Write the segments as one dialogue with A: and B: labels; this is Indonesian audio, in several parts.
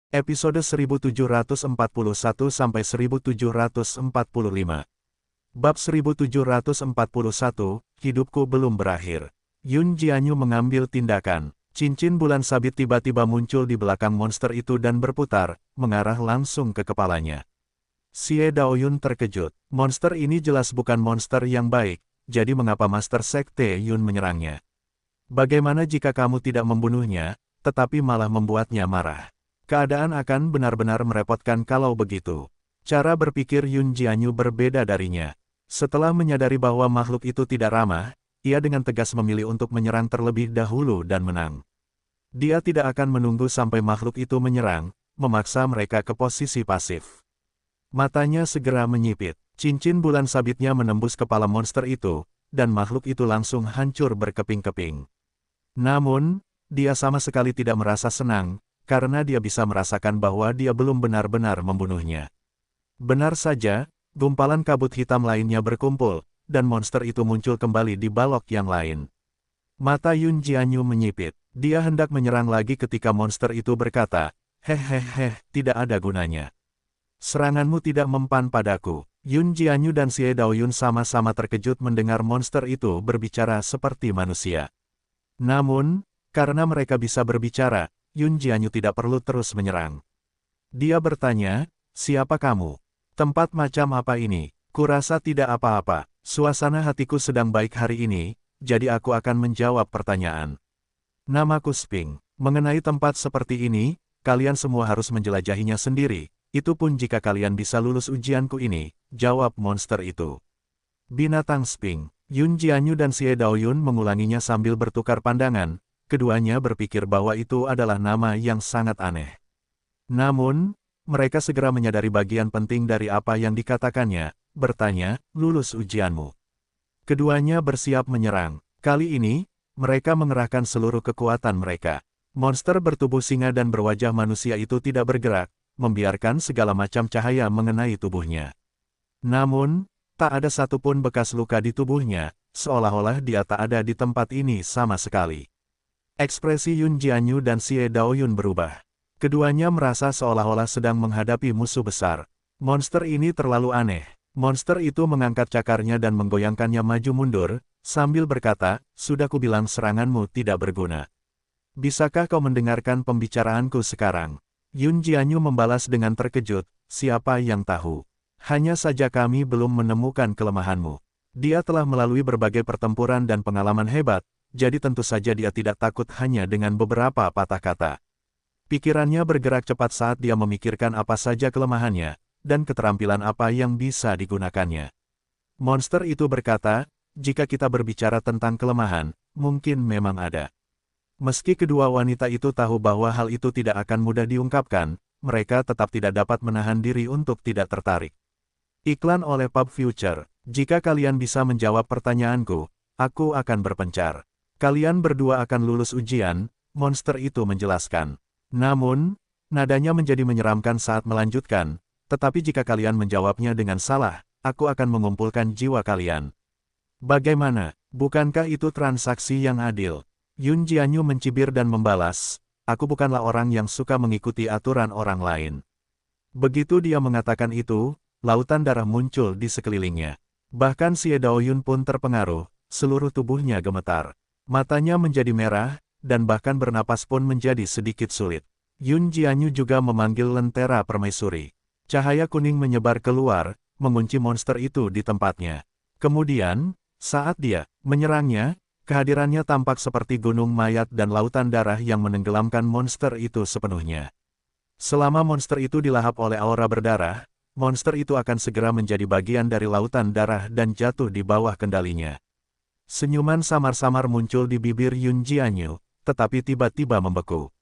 A: Episode 1741-1745. Bab 1741, Hidupku Belum Berakhir. Yun Jianyu mengambil tindakan. Cincin bulan sabit tiba-tiba muncul di belakang monster itu dan berputar, mengarah langsung ke kepalanya. Xie Daoyun terkejut. Monster ini jelas bukan monster yang baik, jadi mengapa Master Sekte Yun menyerangnya? Bagaimana jika kamu tidak membunuhnya, tetapi malah membuatnya marah? Keadaan akan benar-benar merepotkan kalau begitu. Cara berpikir Yun Jianyu berbeda darinya. Setelah menyadari bahwa makhluk itu tidak ramah, ia dengan tegas memilih untuk menyerang terlebih dahulu dan menang. Dia tidak akan menunggu sampai makhluk itu menyerang, memaksa mereka ke posisi pasif. Matanya segera menyipit. Cincin bulan sabitnya menembus kepala monster itu, dan makhluk itu langsung hancur berkeping-keping. Namun, dia sama sekali tidak merasa senang, karena dia bisa merasakan bahwa dia belum benar-benar membunuhnya. Benar saja, gumpalan kabut hitam lainnya berkumpul, dan monster itu muncul kembali di balok yang lain. Mata Yun Jianyu menyipit. Dia hendak menyerang lagi ketika monster itu berkata, "Hehehe, tidak ada gunanya. Seranganmu tidak mempan padaku." Yun Jianyu dan Xie Daoyun sama-sama terkejut mendengar monster itu berbicara seperti manusia. Namun, karena mereka bisa berbicara, Yun Jianyu tidak perlu terus menyerang. Dia bertanya, "Siapa kamu? Tempat macam apa ini?" "Kurasa tidak apa-apa. Suasana hatiku sedang baik hari ini, jadi aku akan menjawab pertanyaan. Namaku Sping. Mengenai tempat seperti ini, kalian semua harus menjelajahinya sendiri. Itu pun jika kalian bisa lulus ujianku ini," jawab monster itu. Binatang Sping. Yun Jianyu dan Xie Daoyun mengulanginya sambil bertukar pandangan. Keduanya berpikir bahwa itu adalah nama yang sangat aneh. Namun, mereka segera menyadari bagian penting dari apa yang dikatakannya, bertanya, "Lulus ujianmu." Keduanya bersiap menyerang. Kali ini, mereka mengerahkan seluruh kekuatan mereka. Monster bertubuh singa dan berwajah manusia itu tidak bergerak, membiarkan segala macam cahaya mengenai tubuhnya. Namun, tak ada satupun bekas luka di tubuhnya, seolah-olah dia tak ada di tempat ini sama sekali. Ekspresi Yun Jianyu dan Xie Daoyun berubah. Keduanya merasa seolah-olah sedang menghadapi musuh besar. Monster ini terlalu aneh. Monster itu mengangkat cakarnya dan menggoyangkannya maju mundur, sambil berkata, "Sudah kubilang seranganmu tidak berguna. Bisakah kau mendengarkan pembicaraanku sekarang?" Yun Jianyu membalas dengan terkejut, "Siapa yang tahu? Hanya saja kami belum menemukan kelemahanmu." Dia telah melalui berbagai pertempuran dan pengalaman hebat, jadi tentu saja dia tidak takut hanya dengan beberapa patah kata. Pikirannya bergerak cepat saat dia memikirkan apa saja kelemahannya, dan keterampilan apa yang bisa digunakannya. Monster itu berkata, "Jika kita berbicara tentang kelemahan, mungkin memang ada." Meski kedua wanita itu tahu bahwa hal itu tidak akan mudah diungkapkan, mereka tetap tidak dapat menahan diri untuk tidak tertarik. Iklan oleh Pub Future. "Jika kalian bisa menjawab pertanyaanku, aku akan berpencar. Kalian berdua akan lulus ujian," monster itu menjelaskan. Namun, nadanya menjadi menyeramkan saat melanjutkan, "Tetapi jika kalian menjawabnya dengan salah, aku akan mengumpulkan jiwa kalian." Bagaimana? Bukankah itu transaksi yang adil? Yun Jianyu mencibir dan membalas, "Aku bukanlah orang yang suka mengikuti aturan orang lain." Begitu dia mengatakan itu, lautan darah muncul di sekelilingnya. Bahkan Xie Daoyun pun terpengaruh, seluruh tubuhnya gemetar. Matanya menjadi merah, dan bahkan bernapas pun menjadi sedikit sulit. Yun Jianyu juga memanggil lentera permaisuri. Cahaya kuning menyebar keluar, mengunci monster itu di tempatnya. Kemudian, saat dia menyerangnya, kehadirannya tampak seperti gunung mayat dan lautan darah yang menenggelamkan monster itu sepenuhnya. Selama monster itu dilahap oleh aura berdarah, monster itu akan segera menjadi bagian dari lautan darah dan jatuh di bawah kendalinya. Senyuman samar-samar muncul di bibir Yun Jianyu, tetapi tiba-tiba membeku.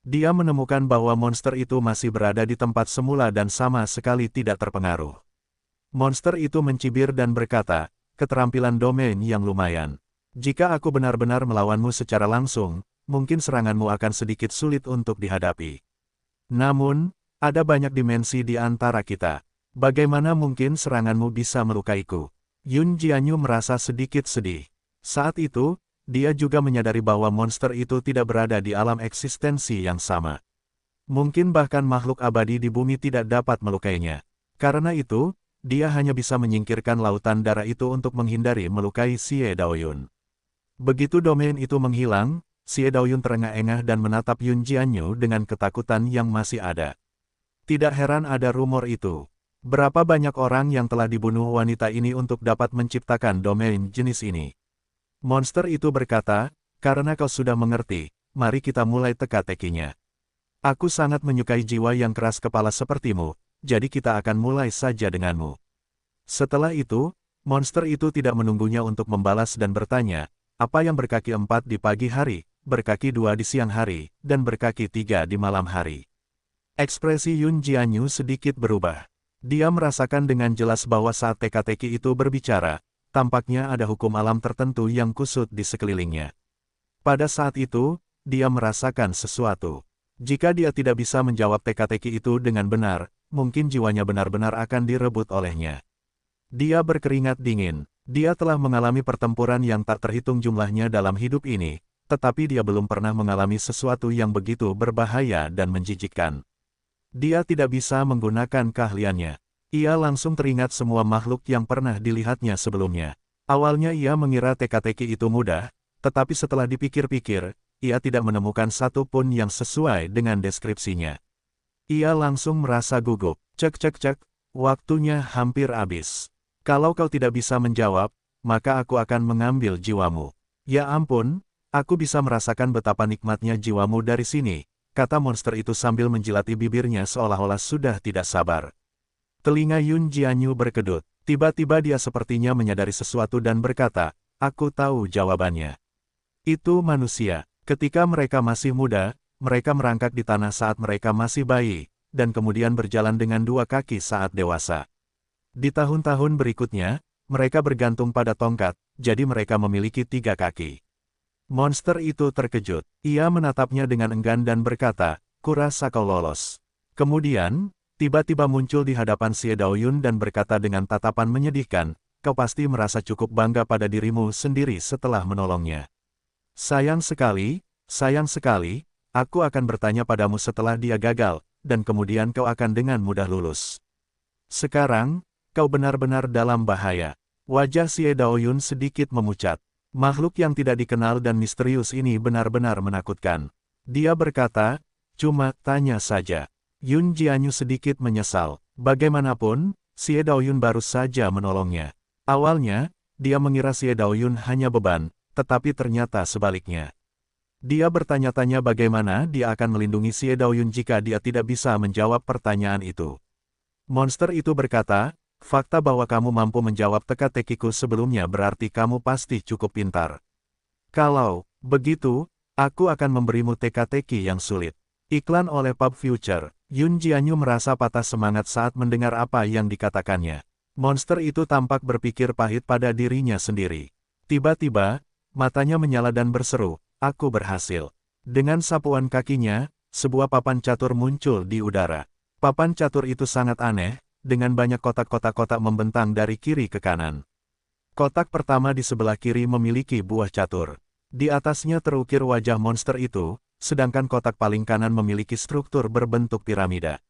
A: Dia menemukan bahwa monster itu masih berada di tempat semula dan sama sekali tidak terpengaruh. Monster itu mencibir dan berkata, "Keterampilan domain yang lumayan. Jika aku benar-benar melawanmu secara langsung, mungkin seranganmu akan sedikit sulit untuk dihadapi. Namun, ada banyak dimensi di antara kita. Bagaimana mungkin seranganmu bisa melukaiku?" Yun Jianyu merasa sedikit sedih. Saat itu, dia juga menyadari bahwa monster itu tidak berada di alam eksistensi yang sama. Mungkin bahkan makhluk abadi di bumi tidak dapat melukainya. Karena itu, dia hanya bisa menyingkirkan lautan darah itu untuk menghindari melukai Xie Daoyun. Begitu domain itu menghilang, Xie Daoyun terengah-engah dan menatap Yun Jianyu dengan ketakutan yang masih ada. Tidak heran ada rumor itu. Berapa banyak orang yang telah dibunuh wanita ini untuk dapat menciptakan domain jenis ini? Monster itu berkata, karena kau sudah mengerti, mari kita mulai teka-tekinya. Aku sangat menyukai jiwa yang keras kepala sepertimu, jadi kita akan mulai saja denganmu. Setelah itu, monster itu tidak menunggunya untuk membalas dan bertanya, apa yang berkaki 4 di pagi hari, berkaki 2 di siang hari, dan berkaki 3 di malam hari. Ekspresi Yun Jianyu sedikit berubah. Dia merasakan dengan jelas bahwa saat teka-teki itu berbicara, tampaknya ada hukum alam tertentu yang kusut di sekelilingnya. Pada saat itu, dia merasakan sesuatu. Jika dia tidak bisa menjawab teka-teki itu dengan benar, mungkin jiwanya benar-benar akan direbut olehnya. Dia berkeringat dingin. Dia telah mengalami pertempuran yang tak terhitung jumlahnya dalam hidup ini, tetapi dia belum pernah mengalami sesuatu yang begitu berbahaya dan menjijikkan. Dia tidak bisa menggunakan keahliannya. Ia langsung teringat semua makhluk yang pernah dilihatnya sebelumnya. Awalnya ia mengira teka-teki itu mudah, tetapi setelah dipikir-pikir, ia tidak menemukan satu pun yang sesuai dengan deskripsinya. Ia langsung merasa gugup. Cek, waktunya hampir habis. Kalau kau tidak bisa menjawab, maka aku akan mengambil jiwamu. Ya ampun, aku bisa merasakan betapa nikmatnya jiwamu dari sini, kata monster itu sambil menjilati bibirnya seolah-olah sudah tidak sabar. Telinga Yun Jianyu berkedut. Tiba-tiba dia sepertinya menyadari sesuatu dan berkata, aku tahu jawabannya. Itu manusia. Ketika mereka masih muda, mereka merangkak di tanah saat mereka masih bayi, dan kemudian berjalan dengan 2 kaki saat dewasa. Di tahun-tahun berikutnya, mereka bergantung pada tongkat, jadi mereka memiliki 3 kaki. Monster itu terkejut. Ia menatapnya dengan enggan dan berkata, kurasa kau lolos. Kemudian, tiba-tiba muncul di hadapan Xie Daoyun dan berkata dengan tatapan menyedihkan, kau pasti merasa cukup bangga pada dirimu sendiri setelah menolongnya. Sayang sekali, aku akan bertanya padamu setelah dia gagal, dan kemudian kau akan dengan mudah lulus. Sekarang, kau benar-benar dalam bahaya. Wajah Xie Daoyun sedikit memucat. Makhluk yang tidak dikenal dan misterius ini benar-benar menakutkan. Dia berkata, cuma tanya saja. Yun Jianyu sedikit menyesal. Bagaimanapun, Xie Daoyun baru saja menolongnya. Awalnya, dia mengira Xie Daoyun hanya beban, tetapi ternyata sebaliknya. Dia bertanya-tanya bagaimana dia akan melindungi Xie Daoyun jika dia tidak bisa menjawab pertanyaan itu. Monster itu berkata, fakta bahwa kamu mampu menjawab teka-tekiku sebelumnya berarti kamu pasti cukup pintar. Kalau begitu, aku akan memberimu teka-teki yang sulit. Iklan oleh Pub Future. Yun Jianyu merasa patah semangat saat mendengar apa yang dikatakannya. Monster itu tampak berpikir pahit pada dirinya sendiri. Tiba-tiba, matanya menyala dan berseru, aku berhasil. Dengan sapuan kakinya, sebuah papan catur muncul di udara. Papan catur itu sangat aneh, dengan banyak kotak-kotak membentang dari kiri ke kanan. Kotak pertama di sebelah kiri memiliki buah catur. Di atasnya terukir wajah monster itu, sedangkan kotak paling kanan memiliki struktur berbentuk piramida.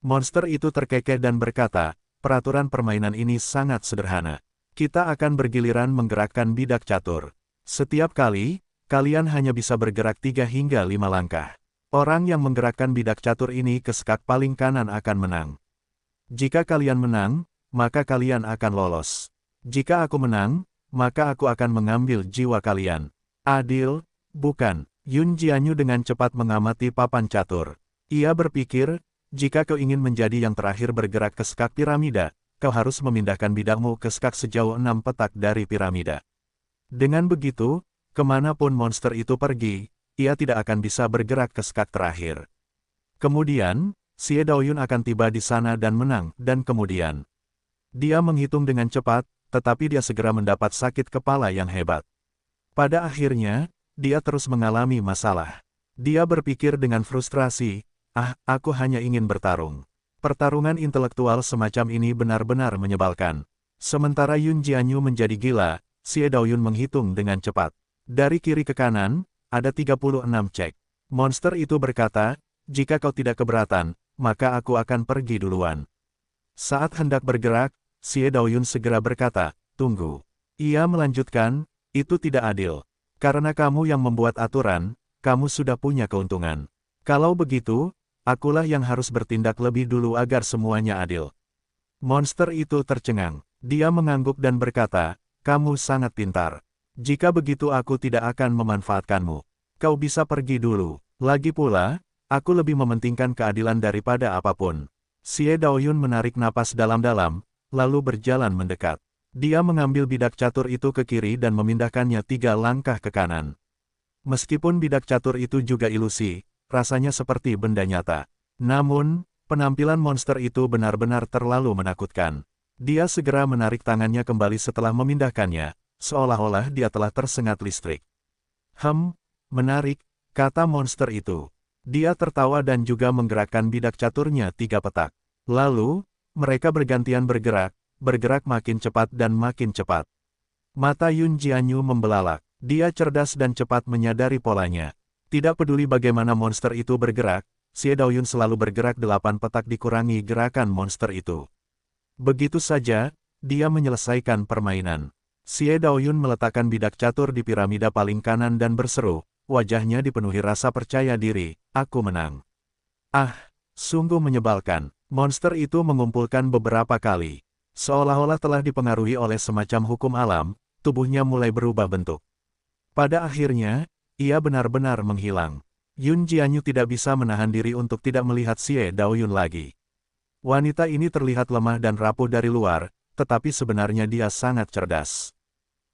A: Monster itu terkekeh dan berkata, peraturan permainan ini sangat sederhana. Kita akan bergiliran menggerakkan bidak catur. Setiap kali, kalian hanya bisa bergerak 3 hingga 5 langkah. Orang yang menggerakkan bidak catur ini ke skak paling kanan akan menang. Jika kalian menang, maka kalian akan lolos. Jika aku menang, maka aku akan mengambil jiwa kalian. Adil, bukan? Yun Jianyu dengan cepat mengamati papan catur. Ia berpikir, jika kau ingin menjadi yang terakhir bergerak ke skak piramida, kau harus memindahkan bidakmu ke skak sejauh 6 petak dari piramida. Dengan begitu, kemanapun monster itu pergi, ia tidak akan bisa bergerak ke skak terakhir. Kemudian, Xie Daoyun akan tiba di sana dan menang, dan kemudian dia menghitung dengan cepat, tetapi dia segera mendapat sakit kepala yang hebat. Pada akhirnya, dia terus mengalami masalah. Dia berpikir dengan frustrasi, aku hanya ingin bertarung. Pertarungan intelektual semacam ini benar-benar menyebalkan. Sementara Yun Jianyu menjadi gila, Xie Daoyun menghitung dengan cepat. Dari kiri ke kanan, ada 36 cek. Monster itu berkata, jika kau tidak keberatan, maka aku akan pergi duluan. Saat hendak bergerak, Xie Daoyun segera berkata, tunggu. Ia melanjutkan, itu tidak adil. Karena kamu yang membuat aturan, kamu sudah punya keuntungan. Kalau begitu, akulah yang harus bertindak lebih dulu agar semuanya adil. Monster itu tercengang. Dia mengangguk dan berkata, kamu sangat pintar. Jika begitu aku tidak akan memanfaatkanmu. Kau bisa pergi dulu. Lagi pula, aku lebih mementingkan keadilan daripada apapun. Xie Daoyun menarik napas dalam-dalam, lalu berjalan mendekat. Dia mengambil bidak catur itu ke kiri dan memindahkannya 3 langkah ke kanan. Meskipun bidak catur itu juga ilusi, rasanya seperti benda nyata. Namun, penampilan monster itu benar-benar terlalu menakutkan. Dia segera menarik tangannya kembali setelah memindahkannya, seolah-olah dia telah tersengat listrik. Menarik, kata monster itu. Dia tertawa dan juga menggerakkan bidak caturnya 3 petak. Lalu, mereka bergantian bergerak makin cepat dan makin cepat. Mata Yun Jianyu membelalak. Dia cerdas dan cepat menyadari polanya. Tidak peduli bagaimana monster itu bergerak, Xie Daoyun selalu bergerak 8 petak dikurangi gerakan monster itu. Begitu saja, dia menyelesaikan permainan. Xie Daoyun meletakkan bidak catur di piramida paling kanan dan berseru, wajahnya dipenuhi rasa percaya diri, aku menang. Ah, sungguh menyebalkan. Monster itu mengumpulkan beberapa kali. Seolah-olah telah dipengaruhi oleh semacam hukum alam, tubuhnya mulai berubah bentuk. Pada akhirnya, ia benar-benar menghilang. Yun Jianyu tidak bisa menahan diri untuk tidak melihat Xie Daoyun lagi. Wanita ini terlihat lemah dan rapuh dari luar, tetapi sebenarnya dia sangat cerdas.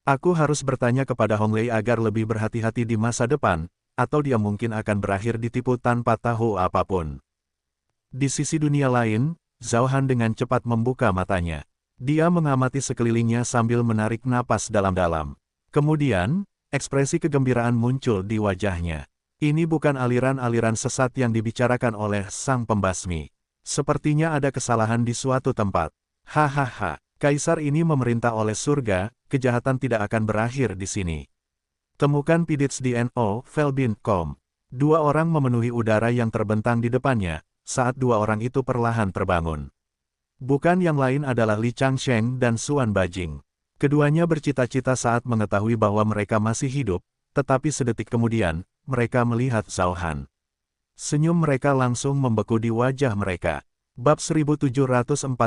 A: Aku harus bertanya kepada Hong Lei agar lebih berhati-hati di masa depan, atau dia mungkin akan berakhir ditipu tanpa tahu apapun. Di sisi dunia lain, Zhao Han dengan cepat membuka matanya. Dia mengamati sekelilingnya sambil menarik napas dalam-dalam. Kemudian, ekspresi kegembiraan muncul di wajahnya. Ini bukan aliran-aliran sesat yang dibicarakan oleh sang pembasmi. Sepertinya ada kesalahan di suatu tempat. Hahaha, kaisar ini memerintah oleh surga, kejahatan tidak akan berakhir di sini. Temukan Pidits di no.felbin.com. 2 orang memenuhi udara yang terbentang di depannya, saat 2 orang itu perlahan terbangun. Bukan yang lain adalah Li Changsheng dan Xuan Bajing. Keduanya bercita-cita saat mengetahui bahwa mereka masih hidup, tetapi sedetik kemudian, mereka melihat Zhao Han. Senyum mereka langsung membeku di wajah mereka. Bab 1742,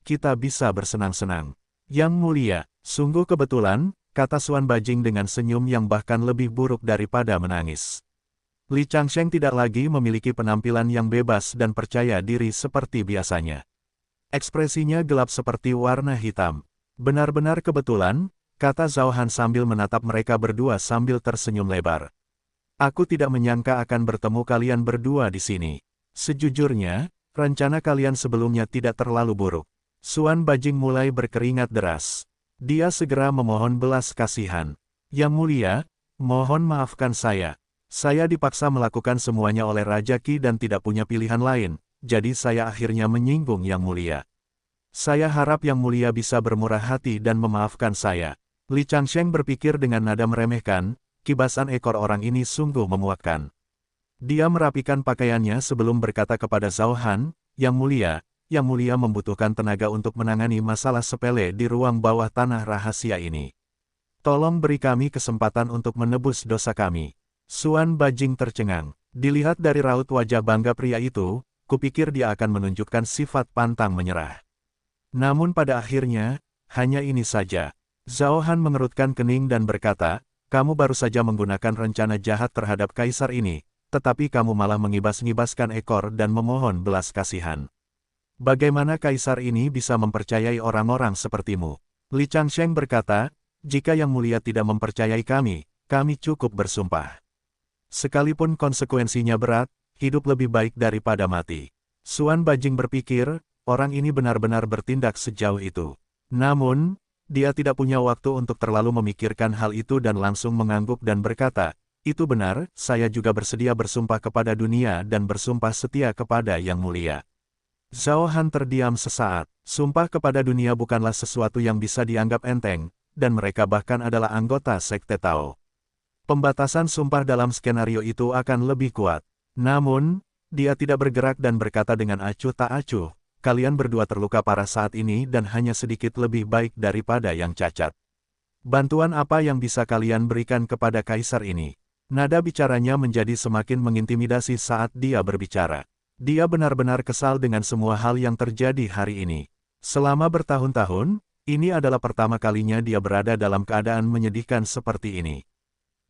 A: kita bisa bersenang-senang. Yang mulia, sungguh kebetulan, kata Xuan Bajing dengan senyum yang bahkan lebih buruk daripada menangis. Li Changsheng tidak lagi memiliki penampilan yang bebas dan percaya diri seperti biasanya. Ekspresinya gelap seperti warna hitam. Benar-benar kebetulan, kata Zhao Han sambil menatap mereka berdua sambil tersenyum lebar. Aku tidak menyangka akan bertemu kalian berdua di sini. Sejujurnya, rencana kalian sebelumnya tidak terlalu buruk. Xuan Bajing mulai berkeringat deras. Dia segera memohon belas kasihan. Yang mulia, mohon maafkan saya. Saya dipaksa melakukan semuanya oleh Raja Qi dan tidak punya pilihan lain. Jadi saya akhirnya menyinggung Yang Mulia. Saya harap Yang Mulia bisa bermurah hati dan memaafkan saya. Li Changsheng berpikir dengan nada meremehkan, kibasan ekor orang ini sungguh memuakkan. Dia merapikan pakaiannya sebelum berkata kepada Zhao Han, Yang Mulia membutuhkan tenaga untuk menangani masalah sepele di ruang bawah tanah rahasia ini. Tolong beri kami kesempatan untuk menebus dosa kami. Xuan Bajing tercengang. Dilihat dari raut wajah bangga pria itu, kupikir dia akan menunjukkan sifat pantang menyerah. Namun pada akhirnya, hanya ini saja. Zhao Han mengerutkan kening dan berkata, kamu baru saja menggunakan rencana jahat terhadap kaisar ini, tetapi kamu malah mengibas-ngibaskan ekor dan memohon belas kasihan. Bagaimana kaisar ini bisa mempercayai orang-orang sepertimu? Li Changsheng berkata, jika Yang Mulia tidak mempercayai kami cukup bersumpah. Sekalipun konsekuensinya berat, hidup lebih baik daripada mati. Xuan Bajing berpikir, orang ini benar-benar bertindak sejauh itu. Namun, dia tidak punya waktu untuk terlalu memikirkan hal itu dan langsung mengangguk dan berkata, itu benar, saya juga bersedia bersumpah kepada dunia dan bersumpah setia kepada Yang Mulia. Zhao Han terdiam sesaat. Sumpah kepada dunia bukanlah sesuatu yang bisa dianggap enteng, dan mereka bahkan adalah anggota Sekte Tao. Pembatasan sumpah dalam skenario itu akan lebih kuat. Namun, Dia tidak bergerak dan berkata dengan acuh tak acuh, kalian berdua terluka parah saat ini dan hanya sedikit lebih baik daripada yang cacat. Bantuan apa yang bisa kalian berikan kepada kaisar ini? Nada bicaranya menjadi semakin mengintimidasi saat dia berbicara. Dia benar-benar kesal dengan semua hal yang terjadi hari ini. Selama bertahun-tahun, ini adalah pertama kalinya dia berada dalam keadaan menyedihkan seperti ini.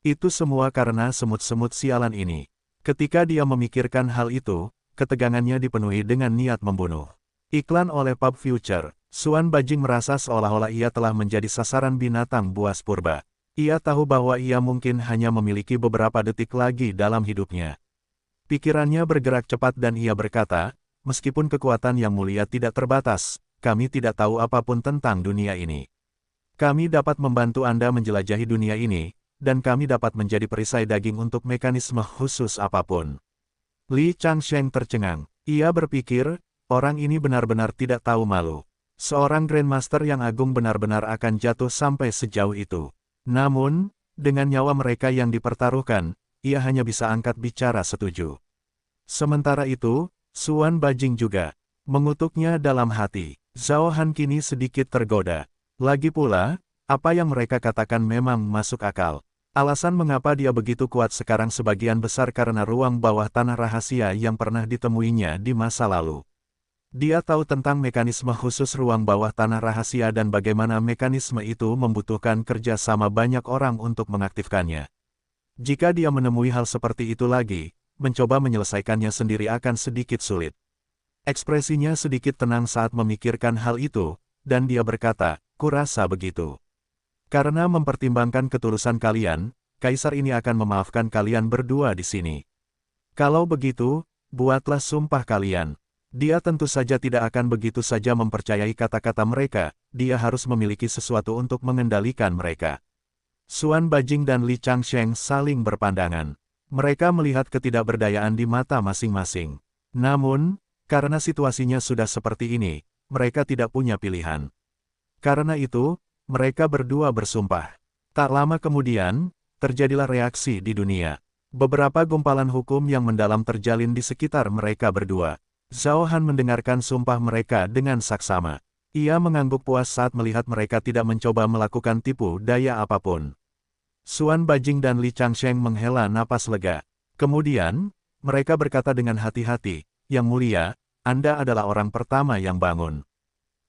A: Itu semua karena semut-semut sialan ini. Ketika dia memikirkan hal itu, ketegangannya dipenuhi dengan niat membunuh. Iklan oleh Pub Future. Suan Bajing merasa seolah-olah ia telah menjadi sasaran binatang buas purba. Ia tahu bahwa ia mungkin hanya memiliki beberapa detik lagi dalam hidupnya. Pikirannya bergerak cepat dan ia berkata, meskipun kekuatan yang mulia tidak terbatas, kami tidak tahu apapun tentang dunia ini. Kami dapat membantu Anda menjelajahi dunia ini, dan kami dapat menjadi perisai daging untuk mekanisme khusus apapun. Li Changsheng tercengang. Ia berpikir, orang ini benar-benar tidak tahu malu. Seorang Grandmaster yang agung benar-benar akan jatuh sampai sejauh itu. Namun, dengan nyawa mereka yang dipertaruhkan, ia hanya bisa angkat bicara setuju. Sementara itu, Suan Bajing juga mengutuknya dalam hati. Zhao Han kini sedikit tergoda. Lagi pula, apa yang mereka katakan memang masuk akal. Alasan mengapa dia begitu kuat sekarang sebagian besar karena ruang bawah tanah rahasia yang pernah ditemuinya di masa lalu. Dia tahu tentang mekanisme khusus ruang bawah tanah rahasia dan bagaimana mekanisme itu membutuhkan kerjasama banyak orang untuk mengaktifkannya. Jika dia menemui hal seperti itu lagi, mencoba menyelesaikannya sendiri akan sedikit sulit. Ekspresinya sedikit tenang saat memikirkan hal itu, dan dia berkata, kurasa begitu. Karena mempertimbangkan ketulusan kalian, kaisar ini akan memaafkan kalian berdua di sini. Kalau begitu, buatlah sumpah kalian. Dia tentu saja tidak akan begitu saja mempercayai kata-kata mereka, dia harus memiliki sesuatu untuk mengendalikan mereka. Suan Bajing dan Li Changsheng saling berpandangan. Mereka melihat ketidakberdayaan di mata masing-masing. Namun, karena situasinya sudah seperti ini, mereka tidak punya pilihan. Karena itu, mereka berdua bersumpah. Tak lama kemudian, terjadilah reaksi di dunia. Beberapa gumpalan hukum yang mendalam terjalin di sekitar mereka berdua. Zhao Han mendengarkan sumpah mereka dengan saksama. Ia mengangguk puas saat melihat mereka tidak mencoba melakukan tipu daya apapun. Suan Bajing dan Li Changsheng menghela napas lega. Kemudian, mereka berkata dengan hati-hati, Yang Mulia, Anda adalah orang pertama yang bangun.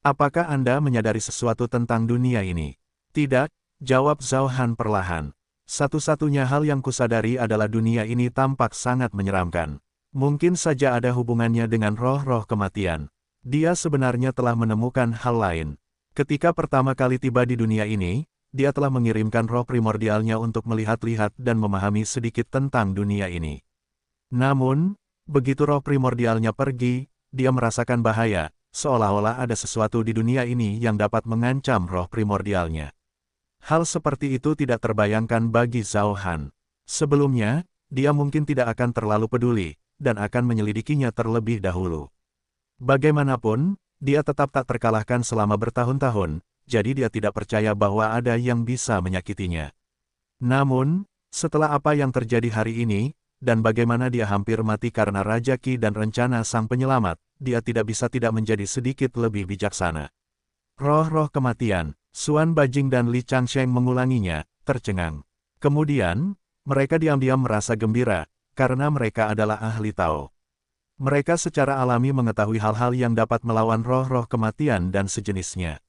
A: Apakah Anda menyadari sesuatu tentang dunia ini? Tidak, jawab Zhao Han perlahan. Satu-satunya hal yang kusadari adalah dunia ini tampak sangat menyeramkan. Mungkin saja ada hubungannya dengan roh-roh kematian. Dia sebenarnya telah menemukan hal lain. Ketika pertama kali tiba di dunia ini, dia telah mengirimkan roh primordialnya untuk melihat-lihat dan memahami sedikit tentang dunia ini. Namun, begitu roh primordialnya pergi, dia merasakan bahaya, seolah-olah ada sesuatu di dunia ini yang dapat mengancam roh primordialnya. Hal seperti itu tidak terbayangkan bagi Zhao Han. Sebelumnya, dia mungkin tidak akan terlalu peduli, dan akan menyelidikinya terlebih dahulu. Bagaimanapun, dia tetap tak terkalahkan selama bertahun-tahun, jadi dia tidak percaya bahwa ada yang bisa menyakitinya. Namun, setelah apa yang terjadi hari ini, dan bagaimana dia hampir mati karena Raja Qi dan rencana sang penyelamat, dia tidak bisa tidak menjadi sedikit lebih bijaksana. Roh-roh kematian, Suan Bajing dan Li Changsheng mengulanginya, tercengang. Kemudian, mereka diam-diam merasa gembira, karena mereka adalah ahli Tao. Mereka secara alami mengetahui hal-hal yang dapat melawan roh-roh kematian dan sejenisnya.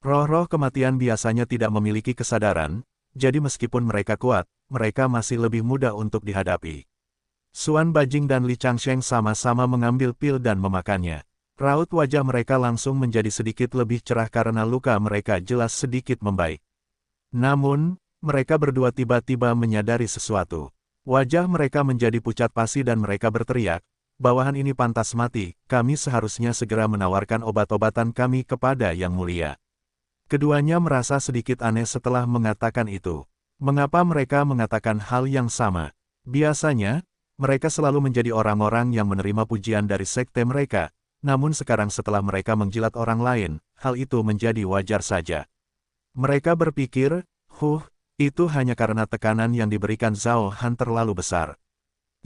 A: Roh-roh kematian biasanya tidak memiliki kesadaran, jadi meskipun mereka kuat, mereka masih lebih mudah untuk dihadapi. Suan Bajing dan Li Changsheng sama-sama mengambil pil dan memakannya. Raut wajah mereka langsung menjadi sedikit lebih cerah karena luka mereka jelas sedikit membaik. Namun, mereka berdua tiba-tiba menyadari sesuatu. Wajah mereka menjadi pucat pasi dan mereka berteriak, bawahan ini pantas mati, kami seharusnya segera menawarkan obat-obatan kami kepada Yang Mulia. Keduanya merasa sedikit aneh setelah mengatakan itu. Mengapa mereka mengatakan hal yang sama? Biasanya, mereka selalu menjadi orang-orang yang menerima pujian dari sekte mereka, namun sekarang setelah mereka menjilat orang lain, hal itu menjadi wajar saja. Mereka berpikir, itu hanya karena tekanan yang diberikan Zhao Han terlalu besar.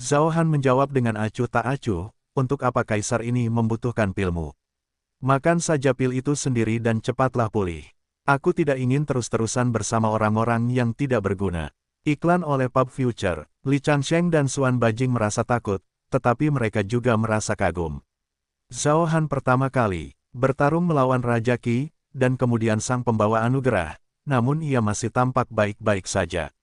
A: Zhao Han menjawab dengan acuh tak acuh, untuk apa kaisar ini membutuhkan pilmu? Makan saja pil itu sendiri dan cepatlah pulih. Aku tidak ingin terus-terusan bersama orang-orang yang tidak berguna. Iklan oleh Pub Future, Li Changsheng dan Xuan Bajing merasa takut, tetapi mereka juga merasa kagum. Zhao Han pertama kali bertarung melawan Raja Qi, dan kemudian sang pembawa anugerah, namun ia masih tampak baik-baik saja.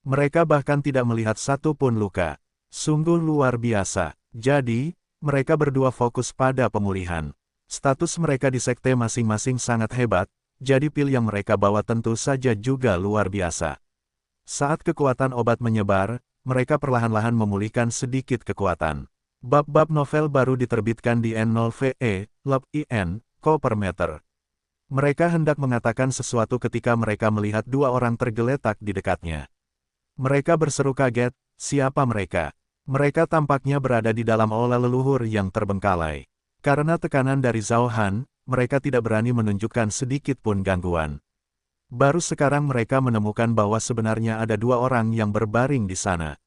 A: Mereka bahkan tidak melihat satu pun luka. Sungguh luar biasa. Jadi, mereka berdua fokus pada pemulihan. Status mereka di sekte masing-masing sangat hebat, jadi pil yang mereka bawa tentu saja juga luar biasa. Saat kekuatan obat menyebar, mereka perlahan-lahan memulihkan sedikit kekuatan. Bab-bab novel baru diterbitkan di N0VE, Lab IN, Ko per meter. Mereka hendak mengatakan sesuatu ketika mereka melihat dua orang tergeletak di dekatnya. Mereka berseru kaget, siapa mereka? Mereka tampaknya berada di dalam aula leluhur yang terbengkalai. Karena tekanan dari Zhao Han, mereka tidak berani menunjukkan sedikit pun gangguan. Baru sekarang mereka menemukan bahwa sebenarnya ada dua orang yang berbaring di sana.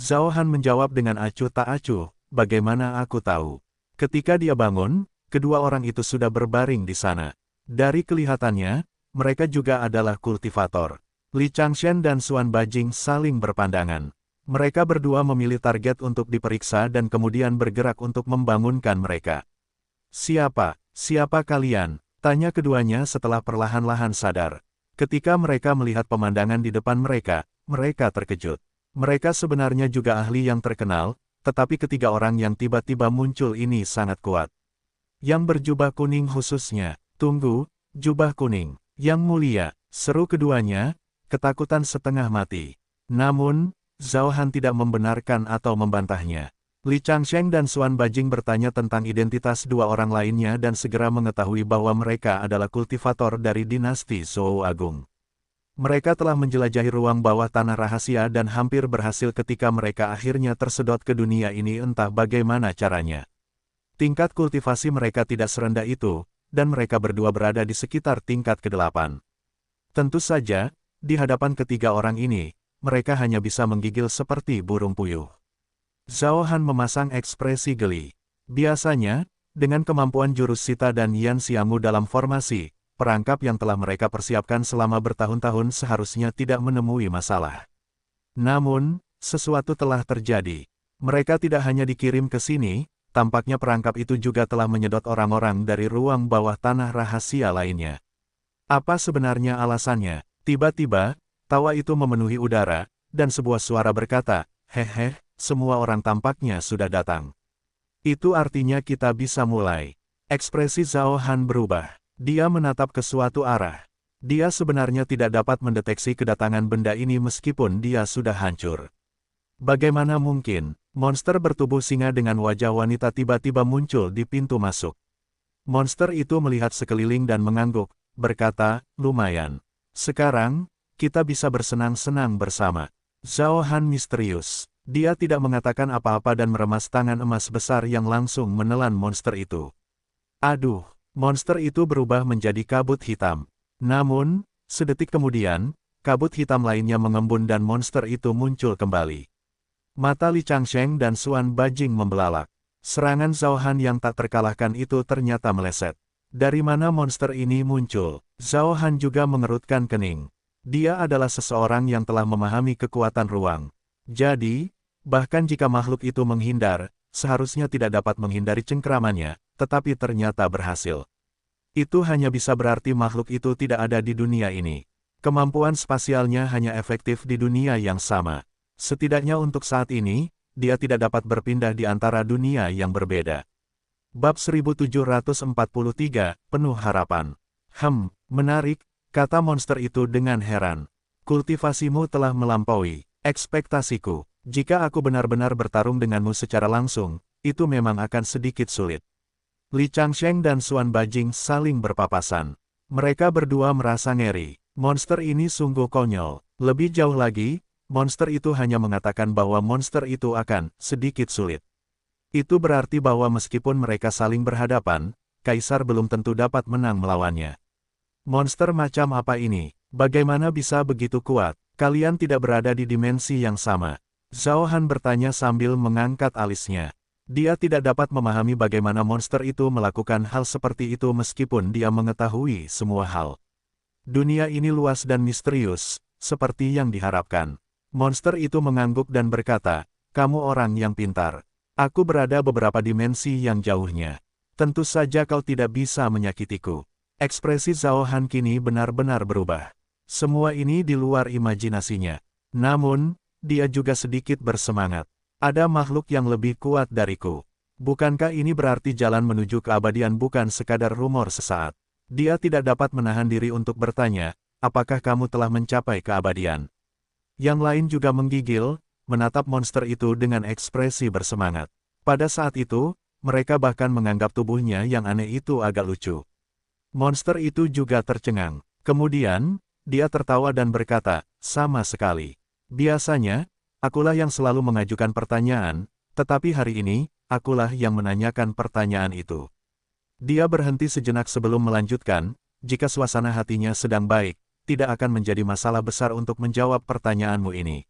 A: Zhao Han menjawab dengan acuh tak acuh, bagaimana aku tahu? Ketika dia bangun, kedua orang itu sudah berbaring di sana. Dari kelihatannya, mereka juga adalah kultivator. Li Changsheng dan Xuan Bajing saling berpandangan. Mereka berdua memilih target untuk diperiksa dan kemudian bergerak untuk membangunkan mereka. Siapa kalian? Tanya keduanya setelah perlahan-lahan sadar. Ketika mereka melihat pemandangan di depan mereka, mereka terkejut. Mereka sebenarnya juga ahli yang terkenal, tetapi ketiga orang yang tiba-tiba muncul ini sangat kuat. Yang berjubah kuning khususnya, tunggu, jubah kuning, yang mulia, seru keduanya, ketakutan setengah mati. Namun, Zhao Han tidak membenarkan atau membantahnya. Li Changsheng dan Xuan Bajing bertanya tentang identitas dua orang lainnya dan segera mengetahui bahwa mereka adalah kultivator dari dinasti Zhou Agung. Mereka telah menjelajahi ruang bawah tanah rahasia dan hampir berhasil ketika mereka akhirnya tersedot ke dunia ini entah bagaimana caranya. Tingkat kultivasi mereka tidak serendah itu, dan mereka berdua berada di sekitar tingkat ke-8. Tentu saja, di hadapan ketiga orang ini, mereka hanya bisa menggigil seperti burung puyuh. Zhao Han memasang ekspresi geli. Biasanya, dengan kemampuan jurus Sita dan Yan Xiangmu dalam formasi, perangkap yang telah mereka persiapkan selama bertahun-tahun seharusnya tidak menemui masalah. Namun, sesuatu telah terjadi. Mereka tidak hanya dikirim ke sini, tampaknya perangkap itu juga telah menyedot orang-orang dari ruang bawah tanah rahasia lainnya. Apa sebenarnya alasannya? Tiba-tiba, tawa itu memenuhi udara, dan sebuah suara berkata, "Hehe, semua orang tampaknya sudah datang. Itu artinya kita bisa mulai." Ekspresi Zhao Han berubah. Dia menatap ke suatu arah. Dia sebenarnya tidak dapat mendeteksi kedatangan benda ini meskipun dia sudah hancur. Bagaimana mungkin, monster bertubuh singa dengan wajah wanita tiba-tiba muncul di pintu masuk. Monster itu melihat sekeliling dan mengangguk, berkata, "Lumayan. Sekarang, kita bisa bersenang-senang bersama." Zhao Han misterius. Dia tidak mengatakan apa-apa dan meremas tangan emas besar yang langsung menelan monster itu. Aduh! Monster itu berubah menjadi kabut hitam. Namun, sedetik kemudian, kabut hitam lainnya mengembun dan monster itu muncul kembali. Mata Li Changsheng dan Xuan Bajing membelalak. Serangan Zhao Han yang tak terkalahkan itu ternyata meleset. Dari mana monster ini muncul? Zhao Han juga mengerutkan kening. Dia adalah seseorang yang telah memahami kekuatan ruang. Jadi, bahkan jika makhluk itu menghindar, seharusnya tidak dapat menghindari cengkramannya, tetapi ternyata berhasil. Itu hanya bisa berarti makhluk itu tidak ada di dunia ini. Kemampuan spasialnya hanya efektif di dunia yang sama. Setidaknya untuk saat ini, dia tidak dapat berpindah di antara dunia yang berbeda. Bab 1743, Penuh Harapan. Menarik, kata monster itu dengan heran. Kultivasimu telah melampaui ekspektasiku. Jika aku benar-benar bertarung denganmu secara langsung, itu memang akan sedikit sulit. Li Changsheng dan Xuan Bajing saling berpapasan. Mereka berdua merasa ngeri. Monster ini sungguh konyol. Lebih jauh lagi, monster itu hanya mengatakan bahwa monster itu akan sedikit sulit. Itu berarti bahwa meskipun mereka saling berhadapan, Kaisar belum tentu dapat menang melawannya. Monster macam apa ini? Bagaimana bisa begitu kuat? Kalian tidak berada di dimensi yang sama. Zhao Han bertanya sambil mengangkat alisnya. Dia tidak dapat memahami bagaimana monster itu melakukan hal seperti itu meskipun dia mengetahui semua hal. Dunia ini luas dan misterius, seperti yang diharapkan. Monster itu mengangguk dan berkata, "Kamu orang yang pintar. Aku berada beberapa dimensi yang jauhnya. Tentu saja kau tidak bisa menyakitiku." Ekspresi Zhao Han kini benar-benar berubah. Semua ini di luar imajinasinya. Namun, dia juga sedikit bersemangat. Ada makhluk yang lebih kuat dariku. Bukankah ini berarti jalan menuju keabadian bukan sekadar rumor sesaat? Dia tidak dapat menahan diri untuk bertanya, apakah kamu telah mencapai keabadian? Yang lain juga menggigil, menatap monster itu dengan ekspresi bersemangat. Pada saat itu, mereka bahkan menganggap tubuhnya yang aneh itu agak lucu. Monster itu juga tercengang. Kemudian, dia tertawa dan berkata, "Sama sekali. Biasanya, akulah yang selalu mengajukan pertanyaan, tetapi hari ini, akulah yang menanyakan pertanyaan itu." Dia berhenti sejenak sebelum melanjutkan, "Jika suasana hatinya sedang baik, tidak akan menjadi masalah besar untuk menjawab pertanyaanmu ini.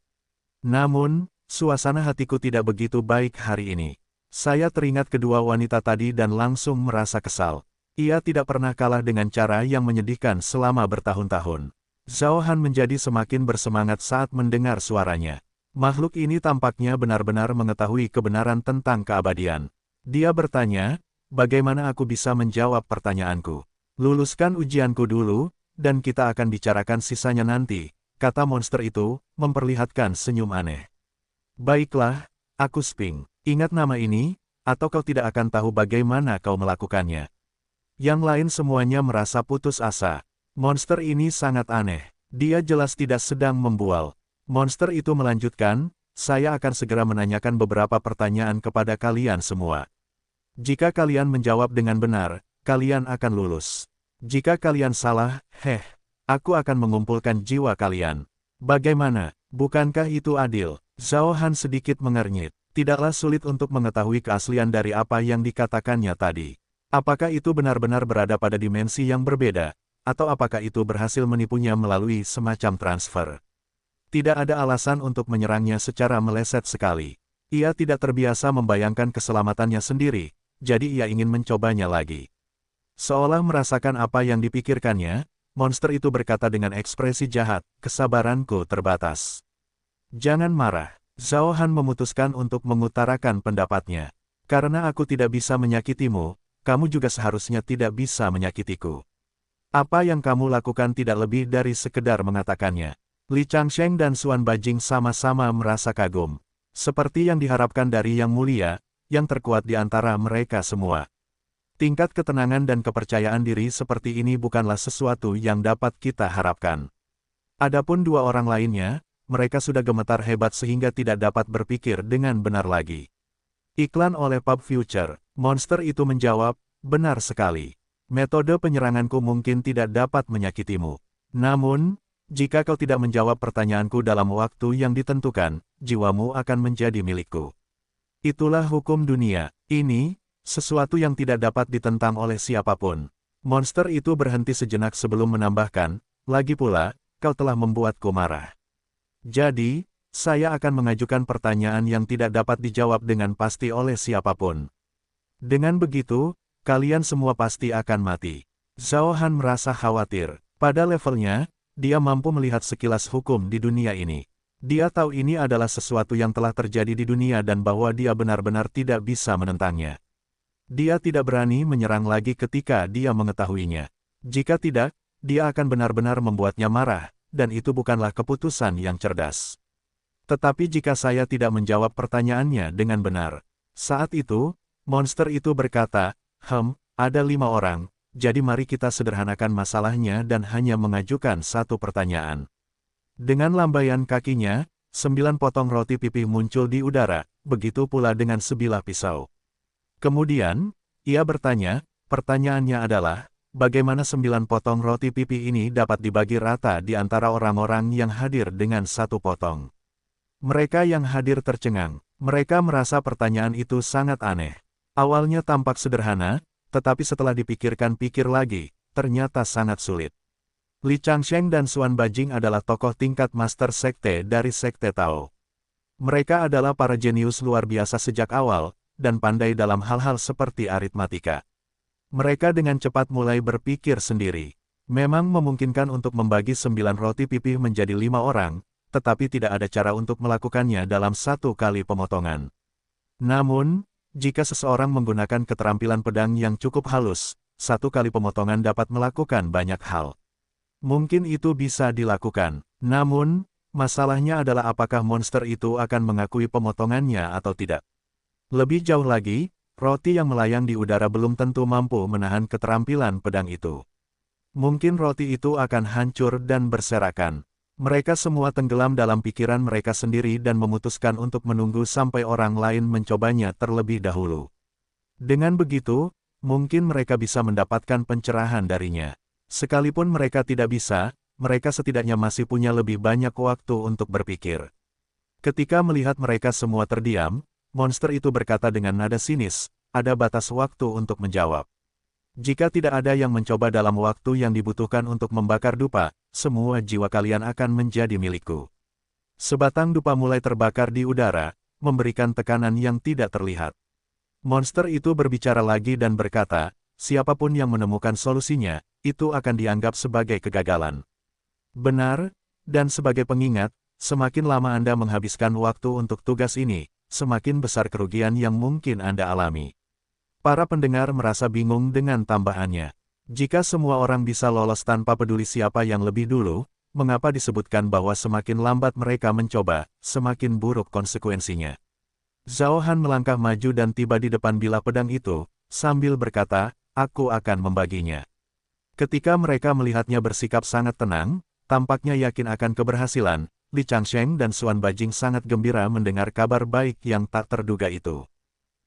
A: Namun, suasana hatiku tidak begitu baik hari ini." Saya teringat kedua wanita tadi dan langsung merasa kesal. Ia tidak pernah kalah dengan cara yang menyedihkan selama bertahun-tahun. Zhao Han menjadi semakin bersemangat saat mendengar suaranya. Makhluk ini tampaknya benar-benar mengetahui kebenaran tentang keabadian. Dia bertanya, "Bagaimana aku bisa menjawab pertanyaanku? Luluskan ujianku dulu, dan kita akan bicarakan sisanya nanti," kata monster itu, memperlihatkan senyum aneh. "Baiklah, aku Sphinx. Ingat nama ini, atau kau tidak akan tahu bagaimana kau melakukannya." Yang lain semuanya merasa putus asa. Monster ini sangat aneh. Dia jelas tidak sedang membual. Monster itu melanjutkan, "Saya akan segera menanyakan beberapa pertanyaan kepada kalian semua. Jika kalian menjawab dengan benar, kalian akan lulus. Jika kalian salah, aku akan mengumpulkan jiwa kalian. Bagaimana? Bukankah itu adil?" Zhao Han sedikit mengernyit. Tidaklah sulit untuk mengetahui keaslian dari apa yang dikatakannya tadi. Apakah itu benar-benar berada pada dimensi yang berbeda, atau apakah itu berhasil menipunya melalui semacam transfer? Tidak ada alasan untuk menyerangnya secara meleset sekali. Ia tidak terbiasa membayangkan keselamatannya sendiri, jadi ia ingin mencobanya lagi. Seolah merasakan apa yang dipikirkannya, monster itu berkata dengan ekspresi jahat, "Kesabaranku terbatas. Jangan marah." Zhao Han memutuskan untuk mengutarakan pendapatnya. "Karena aku tidak bisa menyakitimu, kamu juga seharusnya tidak bisa menyakitiku. Apa yang kamu lakukan tidak lebih dari sekedar mengatakannya." Li Changsheng dan Xuan Bajing sama-sama merasa kagum. Seperti yang diharapkan dari Yang Mulia, yang terkuat di antara mereka semua. Tingkat ketenangan dan kepercayaan diri seperti ini bukanlah sesuatu yang dapat kita harapkan. Adapun dua orang lainnya, mereka sudah gemetar hebat sehingga tidak dapat berpikir dengan benar lagi. Iklan oleh Pub Future, monster itu menjawab, "Benar sekali. Metode penyeranganku mungkin tidak dapat menyakitimu. Namun, jika kau tidak menjawab pertanyaanku dalam waktu yang ditentukan, jiwamu akan menjadi milikku. Itulah hukum dunia. Ini, sesuatu yang tidak dapat ditentang oleh siapapun." Monster itu berhenti sejenak sebelum menambahkan, "Lagi pula, kau telah membuatku marah. Jadi, saya akan mengajukan pertanyaan yang tidak dapat dijawab dengan pasti oleh siapapun. Dengan begitu, kalian semua pasti akan mati." Zhao Han merasa khawatir. Pada levelnya, dia mampu melihat sekilas hukum di dunia ini. Dia tahu ini adalah sesuatu yang telah terjadi di dunia dan bahwa dia benar-benar tidak bisa menentangnya. Dia tidak berani menyerang lagi ketika dia mengetahuinya. Jika tidak, dia akan benar-benar membuatnya marah, dan itu bukanlah keputusan yang cerdas. Tetapi jika saya tidak menjawab pertanyaannya dengan benar. Saat itu, monster itu berkata, ada 5 orang, jadi mari kita sederhanakan masalahnya dan hanya mengajukan satu pertanyaan." Dengan lambaian kakinya, 9 potong roti pipih muncul di udara, begitu pula dengan sebilah pisau. Kemudian, ia bertanya, pertanyaannya adalah, bagaimana 9 potong roti pipih ini dapat dibagi rata di antara orang-orang yang hadir dengan satu potong? Mereka yang hadir tercengang. Mereka merasa pertanyaan itu sangat aneh. Awalnya tampak sederhana, tetapi setelah dipikirkan-pikir lagi, ternyata sangat sulit. Li Changsheng dan Xuan Bajing adalah tokoh tingkat Master Sekte dari Sekte Tao. Mereka adalah para jenius luar biasa sejak awal, dan pandai dalam hal-hal seperti aritmatika. Mereka dengan cepat mulai berpikir sendiri. Memang memungkinkan untuk membagi 9 roti pipih menjadi 5 orang, tetapi tidak ada cara untuk melakukannya dalam satu kali pemotongan. Namun, jika seseorang menggunakan keterampilan pedang yang cukup halus, satu kali pemotongan dapat melakukan banyak hal. Mungkin itu bisa dilakukan. Namun, masalahnya adalah apakah monster itu akan mengakui pemotongannya atau tidak. Lebih jauh lagi, roti yang melayang di udara belum tentu mampu menahan keterampilan pedang itu. Mungkin roti itu akan hancur dan berserakan. Mereka semua tenggelam dalam pikiran mereka sendiri dan memutuskan untuk menunggu sampai orang lain mencobanya terlebih dahulu. Dengan begitu, mungkin mereka bisa mendapatkan pencerahan darinya. Sekalipun mereka tidak bisa, mereka setidaknya masih punya lebih banyak waktu untuk berpikir. Ketika melihat mereka semua terdiam, monster itu berkata dengan nada sinis, "Ada batas waktu untuk menjawab. Jika tidak ada yang mencoba dalam waktu yang dibutuhkan untuk membakar dupa, semua jiwa kalian akan menjadi milikku." Sebatang dupa mulai terbakar di udara, memberikan tekanan yang tidak terlihat. Monster itu berbicara lagi dan berkata, "Siapapun yang menemukan solusinya, itu akan dianggap sebagai kegagalan." Benar, dan sebagai pengingat, semakin lama Anda menghabiskan waktu untuk tugas ini, semakin besar kerugian yang mungkin Anda alami. Para pendengar merasa bingung dengan tambahannya. Jika semua orang bisa lolos tanpa peduli siapa yang lebih dulu, mengapa disebutkan bahwa semakin lambat mereka mencoba, semakin buruk konsekuensinya? Zhao Han melangkah maju dan tiba di depan bilah pedang itu, sambil berkata, "Aku akan membaginya." Ketika mereka melihatnya bersikap sangat tenang, tampaknya yakin akan keberhasilan, Li Changsheng dan Xuan Bajing sangat gembira mendengar kabar baik yang tak terduga itu.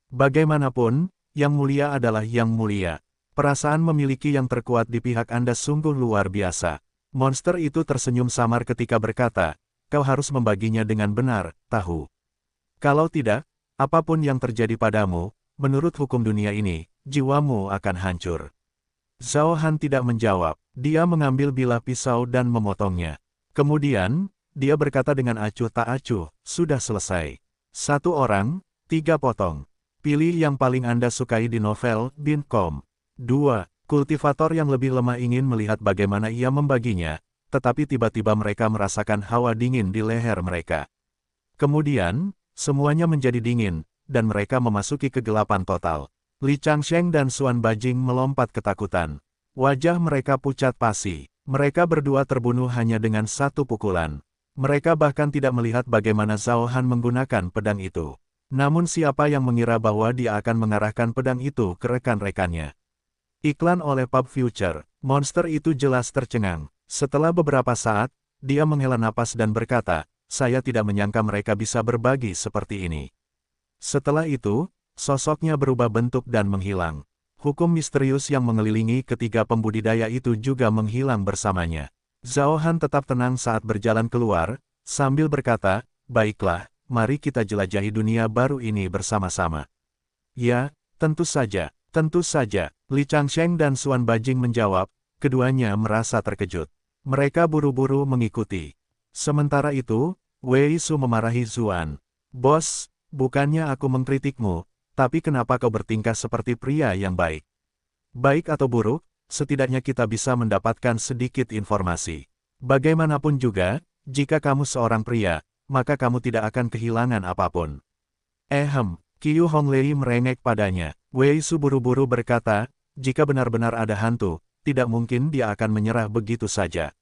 A: Bagaimanapun, yang mulia adalah yang mulia. Perasaan memiliki yang terkuat di pihak Anda sungguh luar biasa. Monster itu tersenyum samar ketika berkata, "Kau harus membaginya dengan benar, tahu. Kalau tidak, apapun yang terjadi padamu, menurut hukum dunia ini, jiwamu akan hancur." Zhao Han tidak menjawab. Dia mengambil bilah pisau dan memotongnya. Kemudian, dia berkata dengan acuh tak acuh, "Sudah selesai. 1 orang, 3 potong. Pilih yang paling Anda sukai di novel, Bin.com. 2. Kultivator yang lebih lemah ingin melihat bagaimana ia membaginya, tetapi tiba-tiba mereka merasakan hawa dingin di leher mereka. Kemudian, semuanya menjadi dingin, dan mereka memasuki kegelapan total. Li Changsheng dan Xuan Bajing melompat ketakutan. Wajah mereka pucat pasi. Mereka berdua terbunuh hanya dengan 1 pukulan. Mereka bahkan tidak melihat bagaimana Zhao Han menggunakan pedang itu. Namun siapa yang mengira bahwa dia akan mengarahkan pedang itu ke rekan-rekannya? Iklan oleh Pub Future. Monster itu jelas tercengang. Setelah beberapa saat, dia menghela napas dan berkata, "Saya tidak menyangka mereka bisa berbagi seperti ini." Setelah itu, sosoknya berubah bentuk dan menghilang. Hukum misterius yang mengelilingi ketiga pembudidaya itu juga menghilang bersamanya. Zhao Han tetap tenang saat berjalan keluar, sambil berkata, "Baiklah, mari kita jelajahi dunia baru ini bersama-sama." "Ya, tentu saja, tentu saja." Li Changsheng dan Xuan Bajing menjawab, keduanya merasa terkejut. Mereka buru-buru mengikuti. Sementara itu, Wei Su memarahi Zuan. "Bos, bukannya aku mengkritikmu, tapi kenapa kau bertingkah seperti pria yang baik? Baik atau buruk, setidaknya kita bisa mendapatkan sedikit informasi. Bagaimanapun juga, jika kamu seorang pria, maka kamu tidak akan kehilangan apapun." Qiu Honglei merengek padanya. Wei Su buru-buru berkata, "Jika benar-benar ada hantu, tidak mungkin dia akan menyerah begitu saja.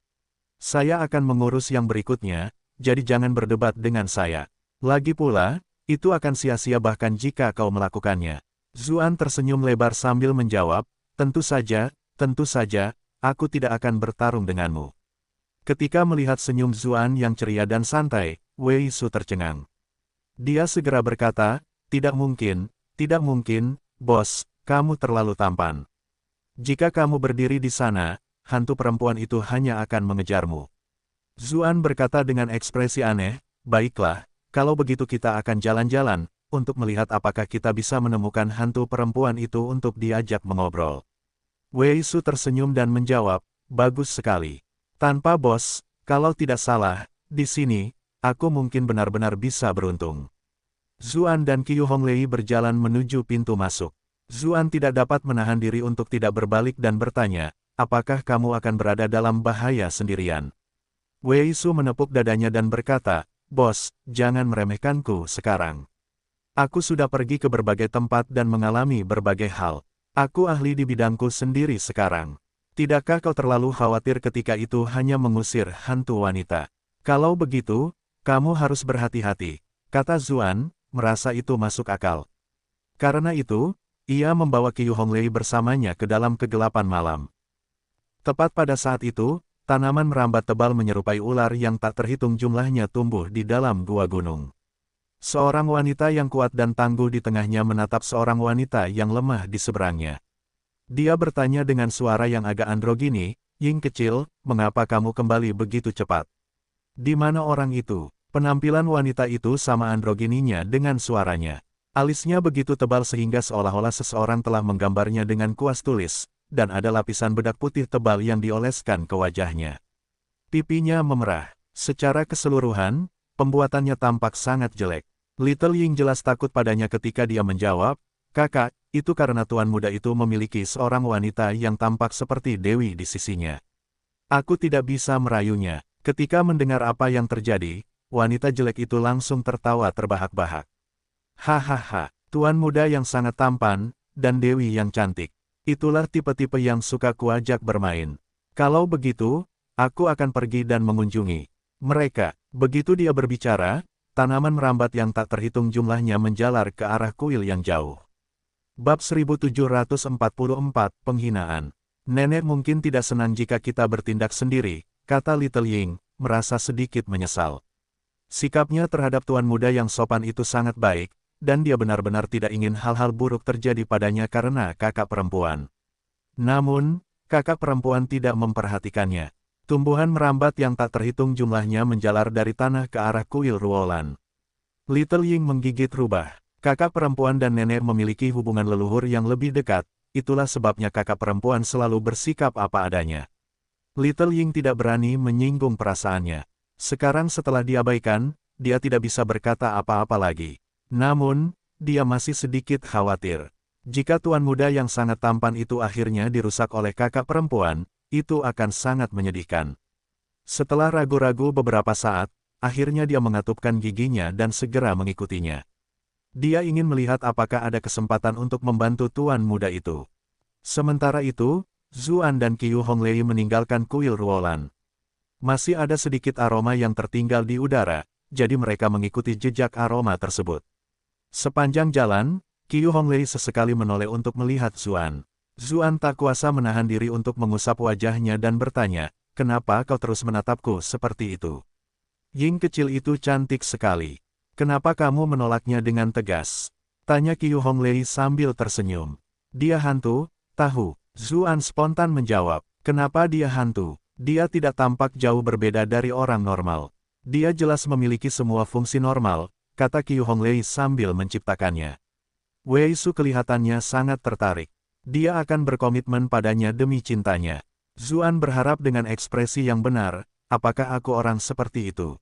A: Saya akan mengurus yang berikutnya, jadi jangan berdebat dengan saya. Lagi pula, itu akan sia-sia bahkan jika kau melakukannya." Zuan tersenyum lebar sambil menjawab, tentu saja, aku tidak akan bertarung denganmu." Ketika melihat senyum Zuan yang ceria dan santai, Wei Su tercengang. Dia segera berkata, tidak mungkin, bos, kamu terlalu tampan. Jika kamu berdiri di sana, hantu perempuan itu hanya akan mengejarmu." Zuan berkata dengan ekspresi aneh, "Baiklah, kalau begitu kita akan jalan-jalan, untuk melihat apakah kita bisa menemukan hantu perempuan itu untuk diajak mengobrol." Wei Su tersenyum dan menjawab, "Bagus sekali. Tanpa bos, kalau tidak salah, di sini, aku mungkin benar-benar bisa beruntung. Zuan dan Qiu Honglei berjalan menuju pintu masuk. Zuan tidak dapat menahan diri untuk tidak berbalik dan bertanya, apakah kamu akan berada dalam bahaya sendirian? Wei Su menepuk dadanya dan berkata, Bos, jangan meremehkanku sekarang. Aku sudah pergi ke berbagai tempat dan mengalami berbagai hal. Aku ahli di bidangku sendiri sekarang. Tidakkah kau terlalu khawatir ketika itu hanya mengusir hantu wanita? Kalau begitu, kamu harus berhati-hati, kata Zuan, merasa itu masuk akal. Karena itu, ia membawa Qiu Honglei bersamanya ke dalam kegelapan malam. Tepat pada saat itu, tanaman merambat tebal menyerupai ular yang tak terhitung jumlahnya tumbuh di dalam gua gunung. Seorang wanita yang kuat dan tangguh di tengahnya menatap seorang wanita yang lemah di seberangnya. Dia bertanya dengan suara yang agak androgini, Ying kecil, mengapa kamu kembali begitu cepat? Di mana orang itu? Penampilan wanita itu sama androgininya dengan suaranya. Alisnya begitu tebal sehingga seolah-olah seseorang telah menggambarnya dengan kuas tulis, dan ada lapisan bedak putih tebal yang dioleskan ke wajahnya. Pipinya memerah. Secara keseluruhan, pembuatannya tampak sangat jelek. Little Ying jelas takut padanya ketika dia menjawab, Kakak, itu karena tuan muda itu memiliki seorang wanita yang tampak seperti dewi di sisinya. Aku tidak bisa merayunya. Ketika mendengar apa yang terjadi, wanita jelek itu langsung tertawa terbahak-bahak. Hahaha, tuan muda yang sangat tampan, dan dewi yang cantik. Itulah tipe-tipe yang suka kuajak bermain. Kalau begitu, aku akan pergi dan mengunjungi mereka. Begitu dia berbicara, tanaman merambat yang tak terhitung jumlahnya menjalar ke arah kuil yang jauh. Bab 1744, Penghinaan. Nenek mungkin tidak senang jika kita bertindak sendiri, kata Little Ying, merasa sedikit menyesal. Sikapnya terhadap tuan muda yang sopan itu sangat baik, dan dia benar-benar tidak ingin hal-hal buruk terjadi padanya karena kakak perempuan. Namun, kakak perempuan tidak memperhatikannya. Tumbuhan merambat yang tak terhitung jumlahnya menjalar dari tanah ke arah kuil Ruolan. Little Ying menggigit rubah. Kakak perempuan dan nenek memiliki hubungan leluhur yang lebih dekat, itulah sebabnya kakak perempuan selalu bersikap apa adanya. Little Ying tidak berani menyinggung perasaannya. Sekarang setelah diabaikan, dia tidak bisa berkata apa-apa lagi. Namun, dia masih sedikit khawatir. Jika tuan muda yang sangat tampan itu akhirnya dirusak oleh kakak perempuan, itu akan sangat menyedihkan. Setelah ragu-ragu beberapa saat, akhirnya dia mengatupkan giginya dan segera mengikutinya. Dia ingin melihat apakah ada kesempatan untuk membantu tuan muda itu. Sementara itu, Zuan dan Qiu Honglei meninggalkan kuil Ruolan. Masih ada sedikit aroma yang tertinggal di udara, jadi mereka mengikuti jejak aroma tersebut. Sepanjang jalan, Qiu Honglei sesekali menoleh untuk melihat Zuan. Zuan tak kuasa menahan diri untuk mengusap wajahnya dan bertanya, kenapa kau terus menatapku seperti itu? Ying kecil itu cantik sekali. Kenapa kamu menolaknya dengan tegas? Tanya Qiu Honglei sambil tersenyum. Dia hantu, tahu. Zuan spontan menjawab, kenapa dia hantu? Dia tidak tampak jauh berbeda dari orang normal. Dia jelas memiliki semua fungsi normal, kata Qiu Honglei sambil menciptakannya. Wei Su kelihatannya sangat tertarik. Dia akan berkomitmen padanya demi cintanya. Zuan berharap dengan ekspresi yang benar, apakah aku orang seperti itu?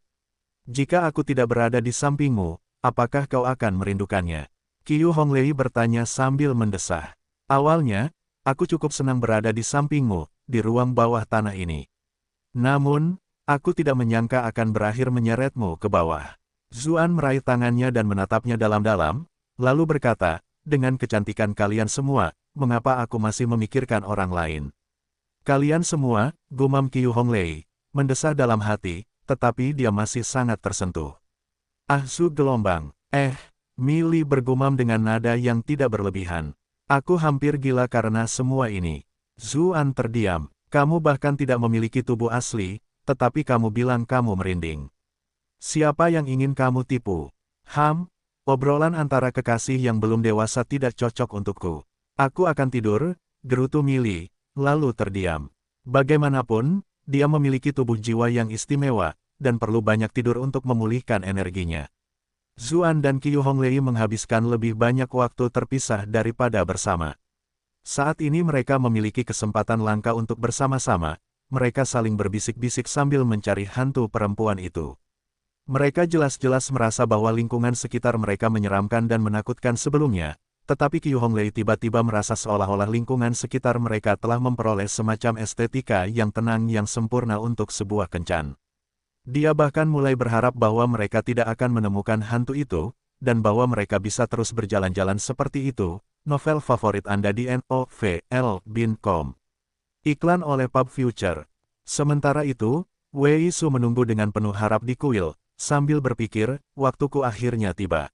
A: Jika aku tidak berada di sampingmu, apakah kau akan merindukannya? Qiu Honglei bertanya sambil mendesah. Awalnya, aku cukup senang berada di sampingmu, di ruang bawah tanah ini. Namun, aku tidak menyangka akan berakhir menyeretmu ke bawah. Zuan meraih tangannya dan menatapnya dalam-dalam, lalu berkata, dengan kecantikan kalian semua, mengapa aku masih memikirkan orang lain? Kalian semua, gumam Qiu Honglei, mendesah dalam hati, tetapi dia masih sangat tersentuh. Ahsu gelombang, Mili bergumam dengan nada yang tidak berlebihan. Aku hampir gila karena semua ini. Zuan terdiam, kamu bahkan tidak memiliki tubuh asli, tetapi kamu bilang kamu merinding. Siapa yang ingin kamu tipu? Obrolan antara kekasih yang belum dewasa tidak cocok untukku. Aku akan tidur, gerutu Mili, lalu terdiam. Bagaimanapun, dia memiliki tubuh jiwa yang istimewa, dan perlu banyak tidur untuk memulihkan energinya. Zuan dan Qiu Honglei menghabiskan lebih banyak waktu terpisah daripada bersama. Saat ini mereka memiliki kesempatan langka untuk bersama-sama, mereka saling berbisik-bisik sambil mencari hantu perempuan itu. Mereka jelas-jelas merasa bahwa lingkungan sekitar mereka menyeramkan dan menakutkan sebelumnya, tetapi Qiu Honglei tiba-tiba merasa seolah-olah lingkungan sekitar mereka telah memperoleh semacam estetika yang tenang yang sempurna untuk sebuah kencan. Dia bahkan mulai berharap bahwa mereka tidak akan menemukan hantu itu, dan bahwa mereka bisa terus berjalan-jalan seperti itu. Novel favorit Anda di novel.com. Iklan oleh Pub Future. Sementara itu, Wei Su menunggu dengan penuh harap di kuil, sambil berpikir, waktuku akhirnya tiba.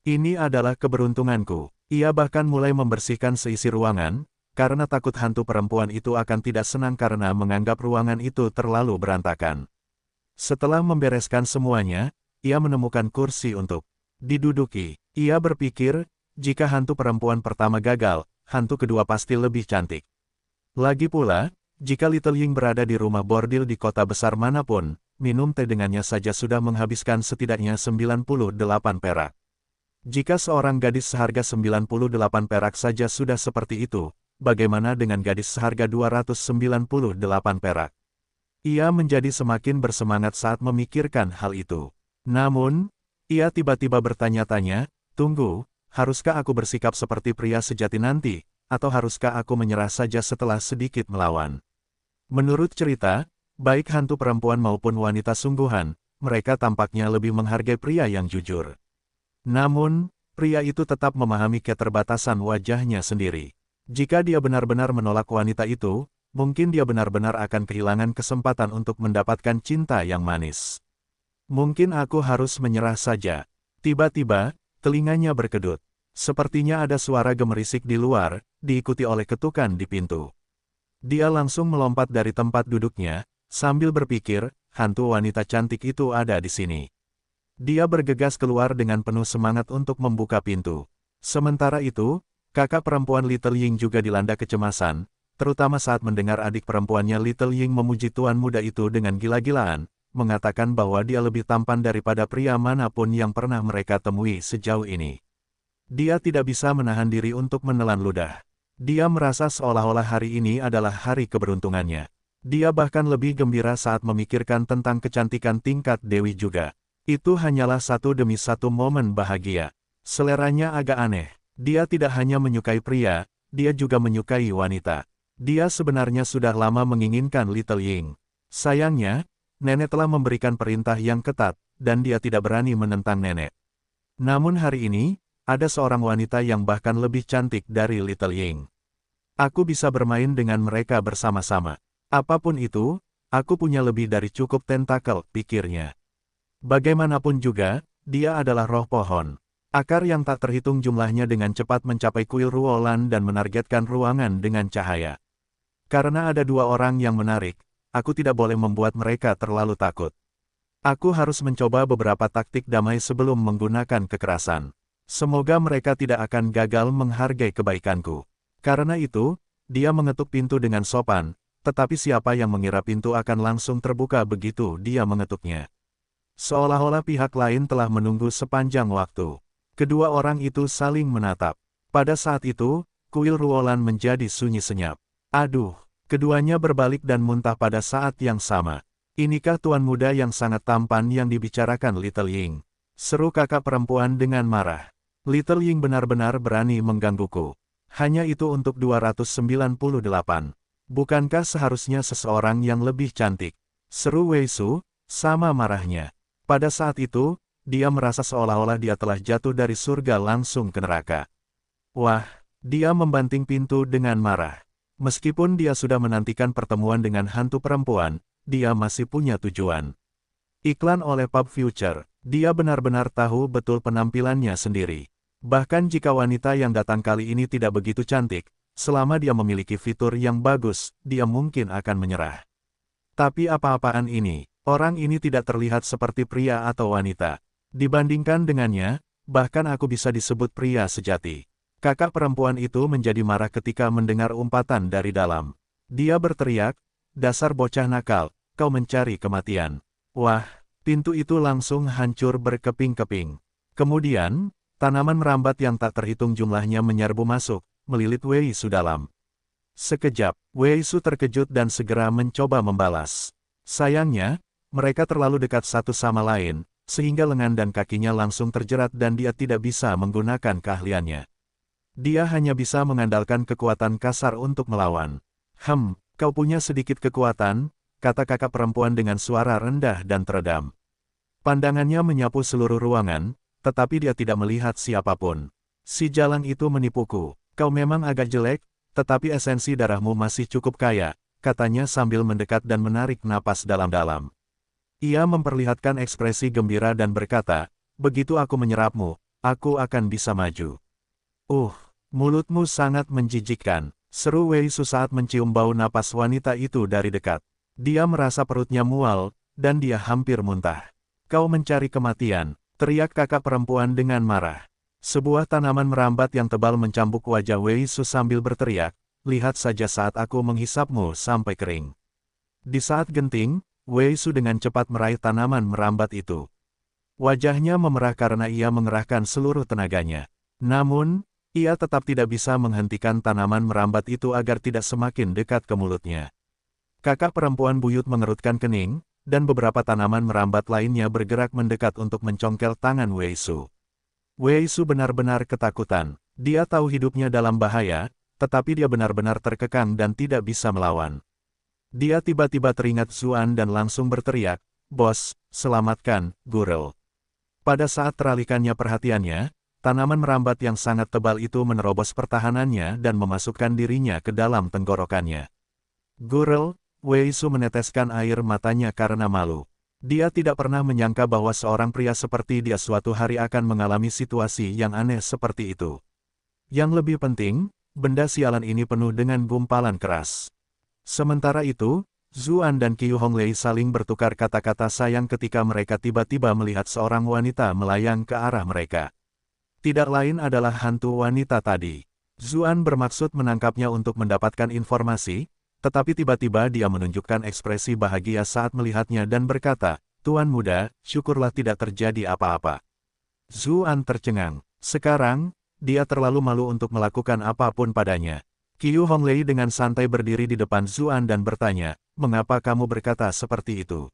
A: Ini adalah keberuntunganku. Ia bahkan mulai membersihkan seisi ruangan, karena takut hantu perempuan itu akan tidak senang karena menganggap ruangan itu terlalu berantakan. Setelah membereskan semuanya, ia menemukan kursi untuk diduduki. Ia berpikir, jika hantu perempuan pertama gagal, hantu kedua pasti lebih cantik. Lagi pula, jika Little Ying berada di rumah bordil di kota besar manapun, minum teh dengannya saja sudah menghabiskan setidaknya 98 perak. Jika seorang gadis seharga 98 perak saja sudah seperti itu, bagaimana dengan gadis seharga 298 perak? Ia menjadi semakin bersemangat saat memikirkan hal itu. Namun, ia tiba-tiba bertanya-tanya, tunggu, haruskah aku bersikap seperti pria sejati nanti, atau haruskah aku menyerah saja setelah sedikit melawan? Menurut cerita, baik hantu perempuan maupun wanita sungguhan, mereka tampaknya lebih menghargai pria yang jujur. Namun, pria itu tetap memahami keterbatasan wajahnya sendiri. Jika dia benar-benar menolak wanita itu, mungkin dia benar-benar akan kehilangan kesempatan untuk mendapatkan cinta yang manis. Mungkin aku harus menyerah saja. Tiba-tiba, telinganya berkedut. Sepertinya ada suara gemerisik di luar, diikuti oleh ketukan di pintu. Dia langsung melompat dari tempat duduknya, sambil berpikir, hantu wanita cantik itu ada di sini. Dia bergegas keluar dengan penuh semangat untuk membuka pintu. Sementara itu, kakak perempuan Little Ying juga dilanda kecemasan, terutama saat mendengar adik perempuannya Little Ying memuji tuan muda itu dengan gila-gilaan, mengatakan bahwa dia lebih tampan daripada pria manapun yang pernah mereka temui sejauh ini. Dia tidak bisa menahan diri untuk menelan ludah. Dia merasa seolah-olah hari ini adalah hari keberuntungannya. Dia bahkan lebih gembira saat memikirkan tentang kecantikan tingkat Dewi juga. Itu hanyalah satu demi satu momen bahagia. Seleranya agak aneh. Dia tidak hanya menyukai pria, dia juga menyukai wanita. Dia sebenarnya sudah lama menginginkan Little Ying. Sayangnya, nenek telah memberikan perintah yang ketat, dan dia tidak berani menentang nenek. Namun hari ini, ada seorang wanita yang bahkan lebih cantik dari Little Ying. Aku bisa bermain dengan mereka bersama-sama. Apapun itu, aku punya lebih dari cukup tentakel, pikirnya. Bagaimanapun juga, dia adalah roh pohon. Akar yang tak terhitung jumlahnya dengan cepat mencapai kuil Ruolan dan menargetkan ruangan dengan cahaya. Karena ada dua orang yang menarik, aku tidak boleh membuat mereka terlalu takut. Aku harus mencoba beberapa taktik damai sebelum menggunakan kekerasan. Semoga mereka tidak akan gagal menghargai kebaikanku. Karena itu, dia mengetuk pintu dengan sopan, tetapi siapa yang mengira pintu akan langsung terbuka begitu dia mengetuknya. Seolah-olah pihak lain telah menunggu sepanjang waktu. Kedua orang itu saling menatap. Pada saat itu, kuil Ruolan menjadi sunyi senyap. Aduh, keduanya berbalik dan muntah pada saat yang sama. Inikah tuan muda yang sangat tampan yang dibicarakan Little Ying? Seru kakak perempuan dengan marah. Little Ying benar-benar berani menggangguku. Hanya itu untuk 298. Bukankah seharusnya seseorang yang lebih cantik? Seru Wei Su, sama marahnya. Pada saat itu, dia merasa seolah-olah dia telah jatuh dari surga langsung ke neraka. Wah, dia membanting pintu dengan marah. Meskipun dia sudah menantikan pertemuan dengan hantu perempuan, dia masih punya tujuan. Iklan oleh Pub Future, dia benar-benar tahu betul penampilannya sendiri. Bahkan jika wanita yang datang kali ini tidak begitu cantik, selama dia memiliki fitur yang bagus, dia mungkin akan menyerah. Tapi apa-apaan ini, orang ini tidak terlihat seperti pria atau wanita. Dibandingkan dengannya, bahkan aku bisa disebut pria sejati. Kakak perempuan itu menjadi marah ketika mendengar umpatan dari dalam. Dia berteriak, dasar bocah nakal, kau mencari kematian. Wah, pintu itu langsung hancur berkeping-keping. Kemudian, tanaman merambat yang tak terhitung jumlahnya menyerbu masuk, melilit Wei Su dalam. Sekejap, Wei Su terkejut dan segera mencoba membalas. Sayangnya, mereka terlalu dekat satu sama lain, sehingga lengan dan kakinya langsung terjerat dan dia tidak bisa menggunakan keahliannya. Dia hanya bisa mengandalkan kekuatan kasar untuk melawan. Kau punya sedikit kekuatan, kata kakak perempuan dengan suara rendah dan teredam. Pandangannya menyapu seluruh ruangan, tetapi dia tidak melihat siapapun. Si jalang itu menipuku. Kau memang agak jelek, tetapi esensi darahmu masih cukup kaya, katanya sambil mendekat dan menarik napas dalam-dalam. Ia memperlihatkan ekspresi gembira dan berkata, begitu aku menyerapmu, aku akan bisa maju. Mulutmu sangat menjijikkan, seru Wei Su saat mencium bau napas wanita itu dari dekat. Dia merasa perutnya mual, dan dia hampir muntah. Kau mencari kematian, teriak kakak perempuan dengan marah. Sebuah tanaman merambat yang tebal mencambuk wajah Wei Su sambil berteriak, lihat saja saat aku menghisapmu sampai kering. Di saat genting, Wei Su dengan cepat meraih tanaman merambat itu. Wajahnya memerah karena ia mengerahkan seluruh tenaganya. Namun, ia tetap tidak bisa menghentikan tanaman merambat itu agar tidak semakin dekat ke mulutnya. Kakak perempuan buyut mengerutkan kening, dan beberapa tanaman merambat lainnya bergerak mendekat untuk mencongkel tangan Wei Su. Wei Su benar-benar ketakutan. Dia tahu hidupnya dalam bahaya, tetapi dia benar-benar terkekang dan tidak bisa melawan. Dia tiba-tiba teringat Zuan dan langsung berteriak, "Bos, selamatkan, Gurel." Pada saat teralihkannya perhatiannya, tanaman merambat yang sangat tebal itu menerobos pertahanannya dan memasukkan dirinya ke dalam tenggorokannya. Gurel, Wei Su meneteskan air matanya karena malu. Dia tidak pernah menyangka bahwa seorang pria seperti dia suatu hari akan mengalami situasi yang aneh seperti itu. Yang lebih penting, benda sialan ini penuh dengan gumpalan keras. Sementara itu, Zuan dan Qiu Honglei saling bertukar kata-kata sayang ketika mereka tiba-tiba melihat seorang wanita melayang ke arah mereka. Tidak lain adalah hantu wanita tadi. Zuan bermaksud menangkapnya untuk mendapatkan informasi, tetapi tiba-tiba dia menunjukkan ekspresi bahagia saat melihatnya dan berkata, "Tuan muda, syukurlah tidak terjadi apa-apa." Zuan tercengang. Sekarang, dia terlalu malu untuk melakukan apapun padanya. Qiu Honglei dengan santai berdiri di depan Zuan dan bertanya, "Mengapa kamu berkata seperti itu?"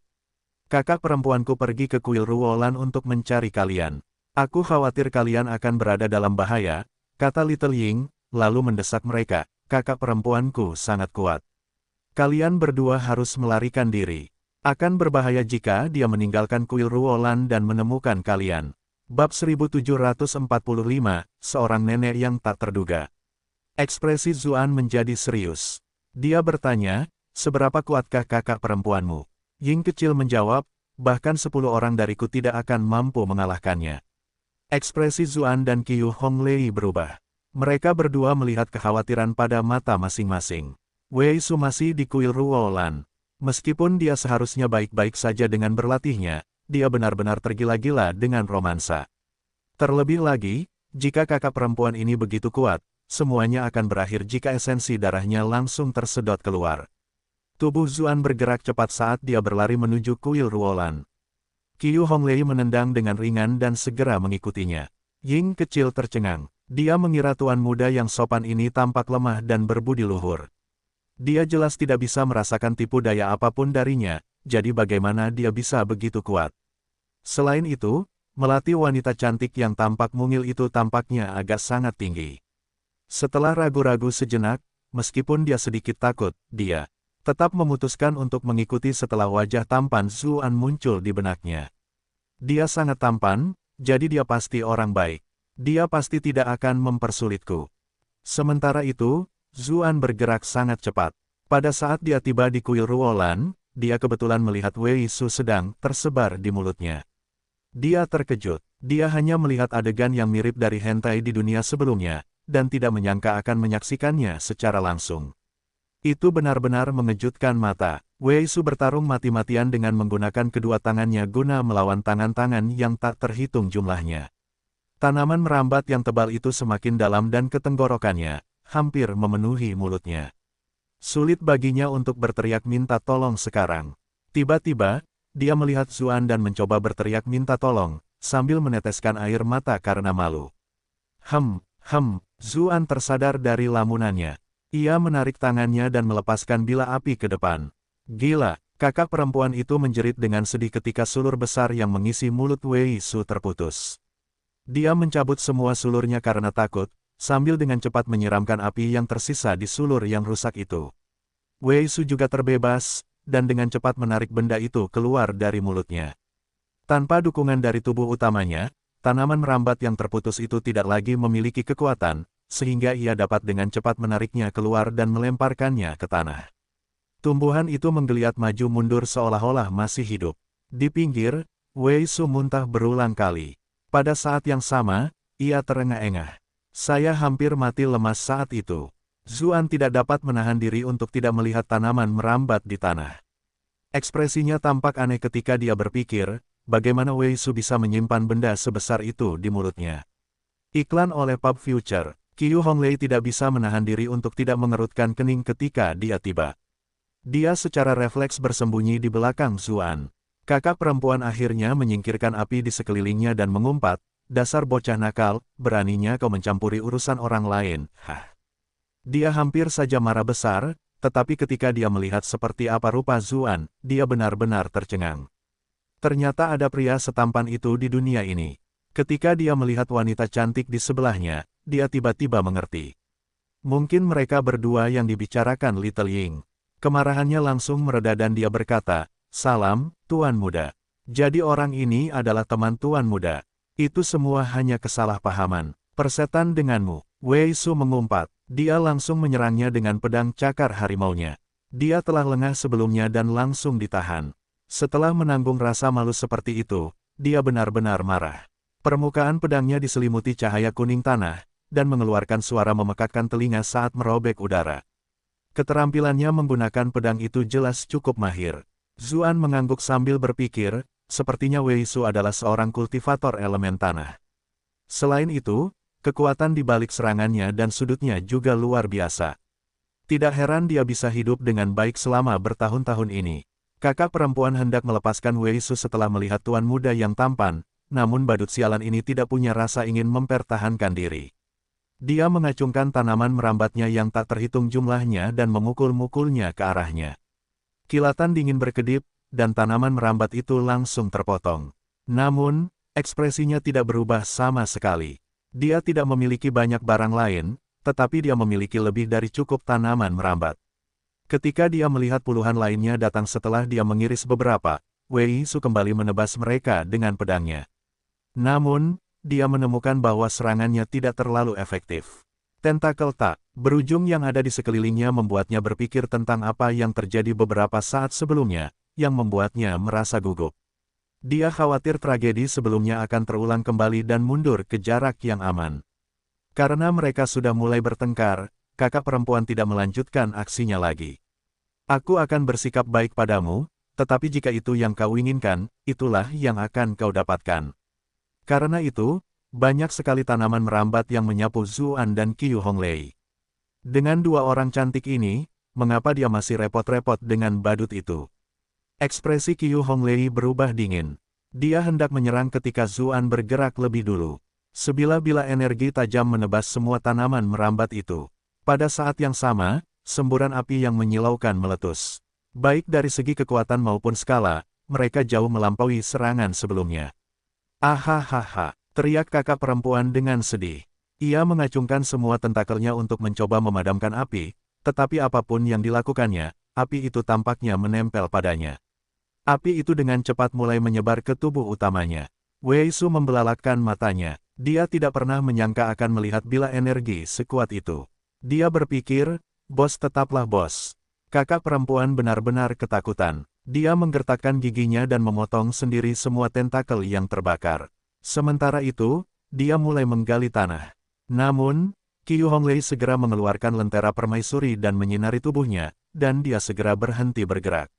A: "Kakak perempuanku pergi ke kuil Ruolan untuk mencari kalian. Aku khawatir kalian akan berada dalam bahaya," kata Little Ying, lalu mendesak mereka, "Kakak perempuanku sangat kuat. Kalian berdua harus melarikan diri. Akan berbahaya jika dia meninggalkan kuil Ruolan dan menemukan kalian." Bab 1745, seorang nenek yang tak terduga. Ekspresi Zuan menjadi serius. Dia bertanya, "Seberapa kuatkah kakak perempuanmu?" Ying kecil menjawab, "Bahkan 10 orang dariku tidak akan mampu mengalahkannya." Ekspresi Zuan dan Qiu Honglei berubah. Mereka berdua melihat kekhawatiran pada mata masing-masing. Wei Su masih di kuil Ruolan. Meskipun dia seharusnya baik-baik saja dengan berlatihnya, dia benar-benar tergila-gila dengan romansa. Terlebih lagi, jika kakak perempuan ini begitu kuat, semuanya akan berakhir jika esensi darahnya langsung tersedot keluar. Tubuh Zuan bergerak cepat saat dia berlari menuju kuil Ruolan. Qiu Honglei menendang dengan ringan dan segera mengikutinya. Ying kecil tercengang. Dia mengira tuan muda yang sopan ini tampak lemah dan berbudi luhur. Dia jelas tidak bisa merasakan tipu daya apapun darinya, jadi bagaimana dia bisa begitu kuat? Selain itu, melati wanita cantik yang tampak mungil itu tampaknya agak sangat tinggi. Setelah ragu-ragu sejenak, meskipun dia sedikit takut, dia tetap memutuskan untuk mengikuti setelah wajah tampan Zuan muncul di benaknya. Dia sangat tampan, jadi dia pasti orang baik. Dia pasti tidak akan mempersulitku. Sementara itu, Zuan bergerak sangat cepat. Pada saat dia tiba di kuil Ruolan, dia kebetulan melihat Wei Su sedang tersebar di mulutnya. Dia terkejut. Dia hanya melihat adegan yang mirip dari hentai di dunia sebelumnya, dan tidak menyangka akan menyaksikannya secara langsung. Itu benar-benar mengejutkan mata. Wei Su bertarung mati-matian dengan menggunakan kedua tangannya guna melawan tangan-tangan yang tak terhitung jumlahnya. Tanaman merambat yang tebal itu semakin dalam dan ke tenggorokannya, hampir memenuhi mulutnya. Sulit baginya untuk berteriak minta tolong sekarang. Tiba-tiba, dia melihat Zuan dan mencoba berteriak minta tolong, sambil meneteskan air mata karena malu. Zuan tersadar dari lamunannya. Ia menarik tangannya dan melepaskan bila api ke depan. Gila, Kakak perempuan itu menjerit dengan sedih ketika sulur besar yang mengisi mulut Wei Su terputus. Dia mencabut semua sulurnya karena takut, sambil dengan cepat menyiramkan api yang tersisa di sulur yang rusak itu. Wei Su juga terbebas, dan dengan cepat menarik benda itu keluar dari mulutnya. Tanpa dukungan dari tubuh utamanya, tanaman merambat yang terputus itu tidak lagi memiliki kekuatan, sehingga ia dapat dengan cepat menariknya keluar dan melemparkannya ke tanah. Tumbuhan itu menggeliat maju mundur seolah-olah masih hidup. Di pinggir, Wei Su muntah berulang kali. Pada saat yang sama, ia terengah-engah. Saya hampir mati lemas saat itu. Zuan tidak dapat menahan diri untuk tidak melihat tanaman merambat di tanah. Ekspresinya tampak aneh ketika dia berpikir, bagaimana Wei Su bisa menyimpan benda sebesar itu di mulutnya. Iklan oleh Pub Future, Qiu Honglei tidak bisa menahan diri untuk tidak mengerutkan kening ketika dia tiba. Dia secara refleks bersembunyi di belakang Zuan. Kakak perempuan akhirnya menyingkirkan api di sekelilingnya dan mengumpat, dasar bocah nakal, beraninya kau mencampuri urusan orang lain, Dia hampir saja marah besar, tetapi ketika dia melihat seperti apa rupa Zuan, dia benar-benar tercengang. Ternyata ada pria setampan itu di dunia ini. Ketika dia melihat wanita cantik di sebelahnya, dia tiba-tiba mengerti. Mungkin mereka berdua yang dibicarakan Little Ying. Kemarahannya langsung mereda dan dia berkata, "Salam, Tuan Muda. Jadi orang ini adalah teman Tuan Muda. Itu semua hanya kesalahpahaman. Persetan denganmu." Wei Su mengumpat. Dia langsung menyerangnya dengan pedang cakar harimaunya. Dia telah lengah sebelumnya dan langsung ditahan. Setelah menanggung rasa malu seperti itu, dia benar-benar marah. Permukaan pedangnya diselimuti cahaya kuning tanah, dan mengeluarkan suara memekakkan telinga saat merobek udara. Keterampilannya menggunakan pedang itu jelas cukup mahir. Zuan mengangguk sambil berpikir, sepertinya Wei Su adalah seorang kultivator elemen tanah. Selain itu, kekuatan di balik serangannya dan sudutnya juga luar biasa. Tidak heran dia bisa hidup dengan baik selama bertahun-tahun ini. Kakak perempuan hendak melepaskan Wei Su setelah melihat tuan muda yang tampan, namun badut sialan ini tidak punya rasa ingin mempertahankan diri. Dia mengacungkan tanaman merambatnya yang tak terhitung jumlahnya dan memukul-mukulnya ke arahnya. Kilatan dingin berkedip, dan tanaman merambat itu langsung terpotong. Namun, ekspresinya tidak berubah sama sekali. Dia tidak memiliki banyak barang lain, tetapi dia memiliki lebih dari cukup tanaman merambat. Ketika dia melihat puluhan lainnya datang setelah dia mengiris beberapa, Wei Su kembali menebas mereka dengan pedangnya. Namun, dia menemukan bahwa serangannya tidak terlalu efektif. Tentakel tak berujung yang ada di sekelilingnya membuatnya berpikir tentang apa yang terjadi beberapa saat sebelumnya, yang membuatnya merasa gugup. Dia khawatir tragedi sebelumnya akan terulang kembali dan mundur ke jarak yang aman. Karena mereka sudah mulai bertengkar, kakak perempuan tidak melanjutkan aksinya lagi. Aku akan bersikap baik padamu, tetapi jika itu yang kau inginkan, itulah yang akan kau dapatkan. Karena itu, banyak sekali tanaman merambat yang menyapu Zuan dan Qiu Honglei. Dengan dua orang cantik ini, mengapa dia masih repot-repot dengan badut itu? Ekspresi Qiu Honglei berubah dingin. Dia hendak menyerang ketika Zuan bergerak lebih dulu. Sebila-bila energi tajam menebas semua tanaman merambat itu. Pada saat yang sama, semburan api yang menyilaukan meletus. Baik dari segi kekuatan maupun skala, mereka jauh melampaui serangan sebelumnya. Ahahaha, teriak kakak perempuan dengan sedih. Ia mengacungkan semua tentakelnya untuk mencoba memadamkan api, tetapi apapun yang dilakukannya, api itu tampaknya menempel padanya. Api itu dengan cepat mulai menyebar ke tubuh utamanya. Wei Su membelalakkan matanya. Dia tidak pernah menyangka akan melihat bila energi sekuat itu. Dia berpikir, bos tetaplah bos. Kakak perempuan benar-benar ketakutan. Dia menggertakkan giginya dan memotong sendiri semua tentakel yang terbakar. Sementara itu, dia mulai menggali tanah. Namun, Qiu Honglei segera mengeluarkan lentera permaisuri dan menyinari tubuhnya, dan dia segera berhenti bergerak.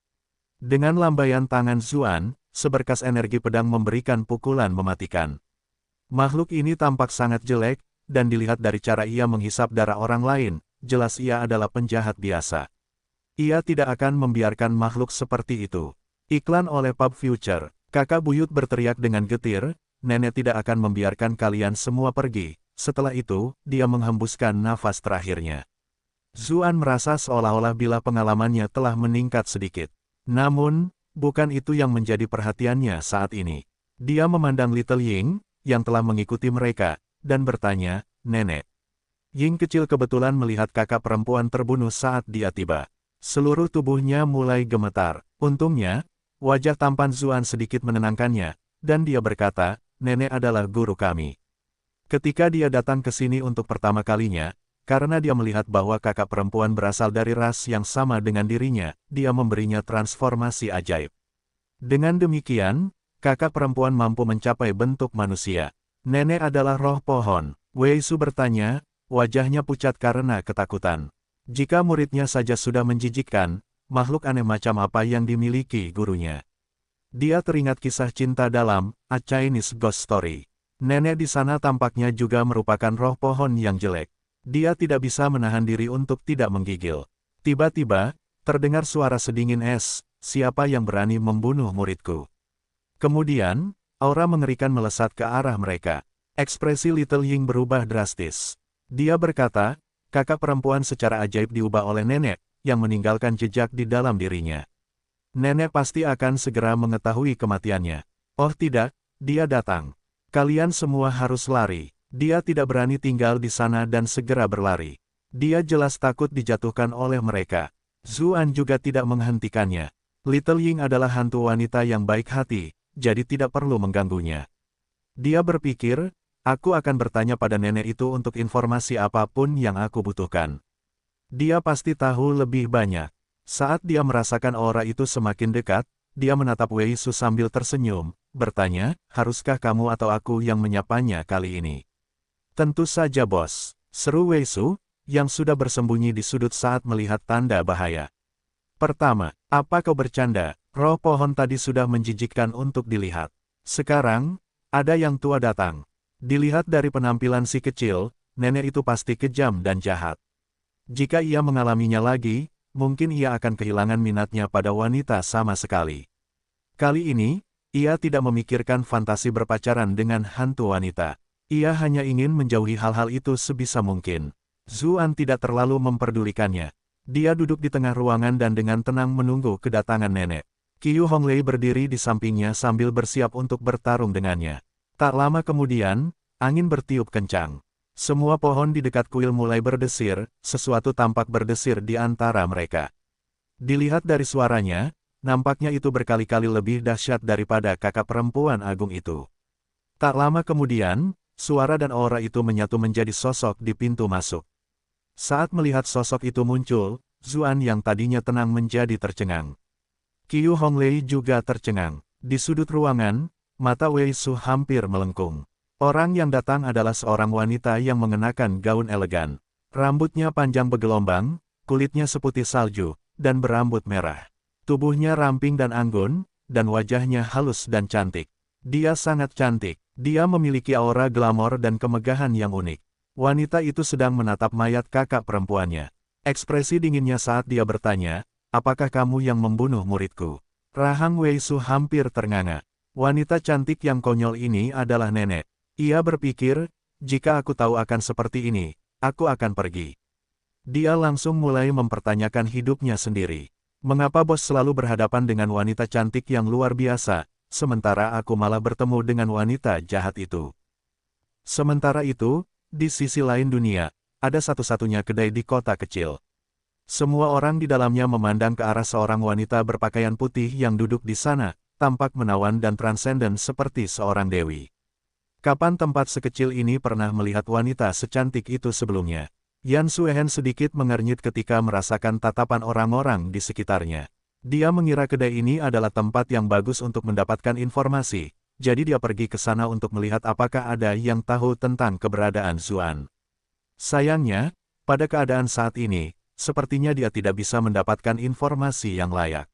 A: Dengan lambaian tangan Zuan, seberkas energi pedang memberikan pukulan mematikan. Makhluk ini tampak sangat jelek, dan dilihat dari cara ia menghisap darah orang lain, jelas ia adalah penjahat biasa. Ia tidak akan membiarkan makhluk seperti itu. Iklan oleh Pub Future. Kakak buyut berteriak dengan getir, nenek tidak akan membiarkan kalian semua pergi. Setelah itu, dia menghembuskan nafas terakhirnya. Zuan merasa seolah-olah bila pengalamannya telah meningkat sedikit. Namun, bukan itu yang menjadi perhatiannya saat ini. Dia memandang Little Ying, yang telah mengikuti mereka, dan bertanya, "Nenek." Ying kecil kebetulan melihat kakak perempuan terbunuh saat dia tiba. Seluruh tubuhnya mulai gemetar. Untungnya, wajah tampan Zuan sedikit menenangkannya, dan dia berkata, "Nenek adalah guru kami." Ketika dia datang ke sini untuk pertama kalinya, karena dia melihat bahwa kakak perempuan berasal dari ras yang sama dengan dirinya, dia memberinya transformasi ajaib. Dengan demikian, kakak perempuan mampu mencapai bentuk manusia. "Nenek adalah roh pohon." Wei Su bertanya, wajahnya pucat karena ketakutan. Jika muridnya saja sudah menjijikkan, makhluk aneh macam apa yang dimiliki gurunya? Dia teringat kisah cinta dalam A Chinese Ghost Story. Nenek di sana tampaknya juga merupakan roh pohon yang jelek. Dia tidak bisa menahan diri untuk tidak menggigil. Tiba-tiba, terdengar suara sedingin es, "Siapa yang berani membunuh muridku?" Kemudian, aura mengerikan melesat ke arah mereka. Ekspresi Little Ying berubah drastis. Dia berkata, kakak perempuan secara ajaib diubah oleh nenek, yang meninggalkan jejak di dalam dirinya. Nenek pasti akan segera mengetahui kematiannya. Oh tidak, dia datang. Kalian semua harus lari. Dia tidak berani tinggal di sana dan segera berlari. Dia jelas takut dijatuhkan oleh mereka. Zuan juga tidak menghentikannya. Little Ying adalah hantu wanita yang baik hati, jadi tidak perlu mengganggunya. Dia berpikir, aku akan bertanya pada nenek itu untuk informasi apapun yang aku butuhkan. Dia pasti tahu lebih banyak. Saat dia merasakan aura itu semakin dekat, dia menatap Wei Su sambil tersenyum, bertanya, haruskah kamu atau aku yang menyapanya kali ini? Tentu saja bos, seru Wei Su, yang sudah bersembunyi di sudut saat melihat tanda bahaya. Pertama, apa kau bercanda? Roh pohon tadi sudah menjijikkan untuk dilihat. Sekarang, ada yang tua datang. Dilihat dari penampilan si kecil, nenek itu pasti kejam dan jahat. Jika ia mengalaminya lagi, mungkin ia akan kehilangan minatnya pada wanita sama sekali. Kali ini, ia tidak memikirkan fantasi berpacaran dengan hantu wanita. Ia hanya ingin menjauhi hal-hal itu sebisa mungkin. Zuan tidak terlalu memperdulikannya. Dia duduk di tengah ruangan dan dengan tenang menunggu kedatangan nenek. Qiu Honglei berdiri di sampingnya sambil bersiap untuk bertarung dengannya. Tak lama kemudian, angin bertiup kencang. Semua pohon di dekat kuil mulai berdesir, sesuatu tampak berdesir di antara mereka. Dilihat dari suaranya, nampaknya itu berkali-kali lebih dahsyat daripada kakak perempuan agung itu. Tak lama kemudian, suara dan aura itu menyatu menjadi sosok di pintu masuk. Saat melihat sosok itu muncul, Zuan yang tadinya tenang menjadi tercengang. Qiu Honglei juga tercengang. Di sudut ruangan, mata Wei Su hampir melengkung. Orang yang datang adalah seorang wanita yang mengenakan gaun elegan. Rambutnya panjang bergelombang, kulitnya seputih salju, dan berambut merah. Tubuhnya ramping dan anggun, dan wajahnya halus dan cantik. Dia sangat cantik. Dia memiliki aura glamor dan kemegahan yang unik. Wanita itu sedang menatap mayat kakak perempuannya. Ekspresi dinginnya saat dia bertanya, apakah kamu yang membunuh muridku? Rahang Wei Su hampir ternganga. Wanita cantik yang konyol ini adalah nenek. Ia berpikir, jika aku tahu akan seperti ini, aku akan pergi. Dia langsung mulai mempertanyakan hidupnya sendiri. Mengapa bos selalu berhadapan dengan wanita cantik yang luar biasa, sementara aku malah bertemu dengan wanita jahat itu? Sementara itu, di sisi lain dunia, ada satu-satunya kedai di kota kecil. Semua orang di dalamnya memandang ke arah seorang wanita berpakaian putih yang duduk di sana, tampak menawan dan transenden seperti seorang dewi. Kapan tempat sekecil ini pernah melihat wanita secantik itu sebelumnya? Yan Suehen sedikit mengernyit ketika merasakan tatapan orang-orang di sekitarnya. Dia mengira kedai ini adalah tempat yang bagus untuk mendapatkan informasi, jadi dia pergi ke sana untuk melihat apakah ada yang tahu tentang keberadaan Zuan. Sayangnya, pada keadaan saat ini, sepertinya dia tidak bisa mendapatkan informasi yang layak.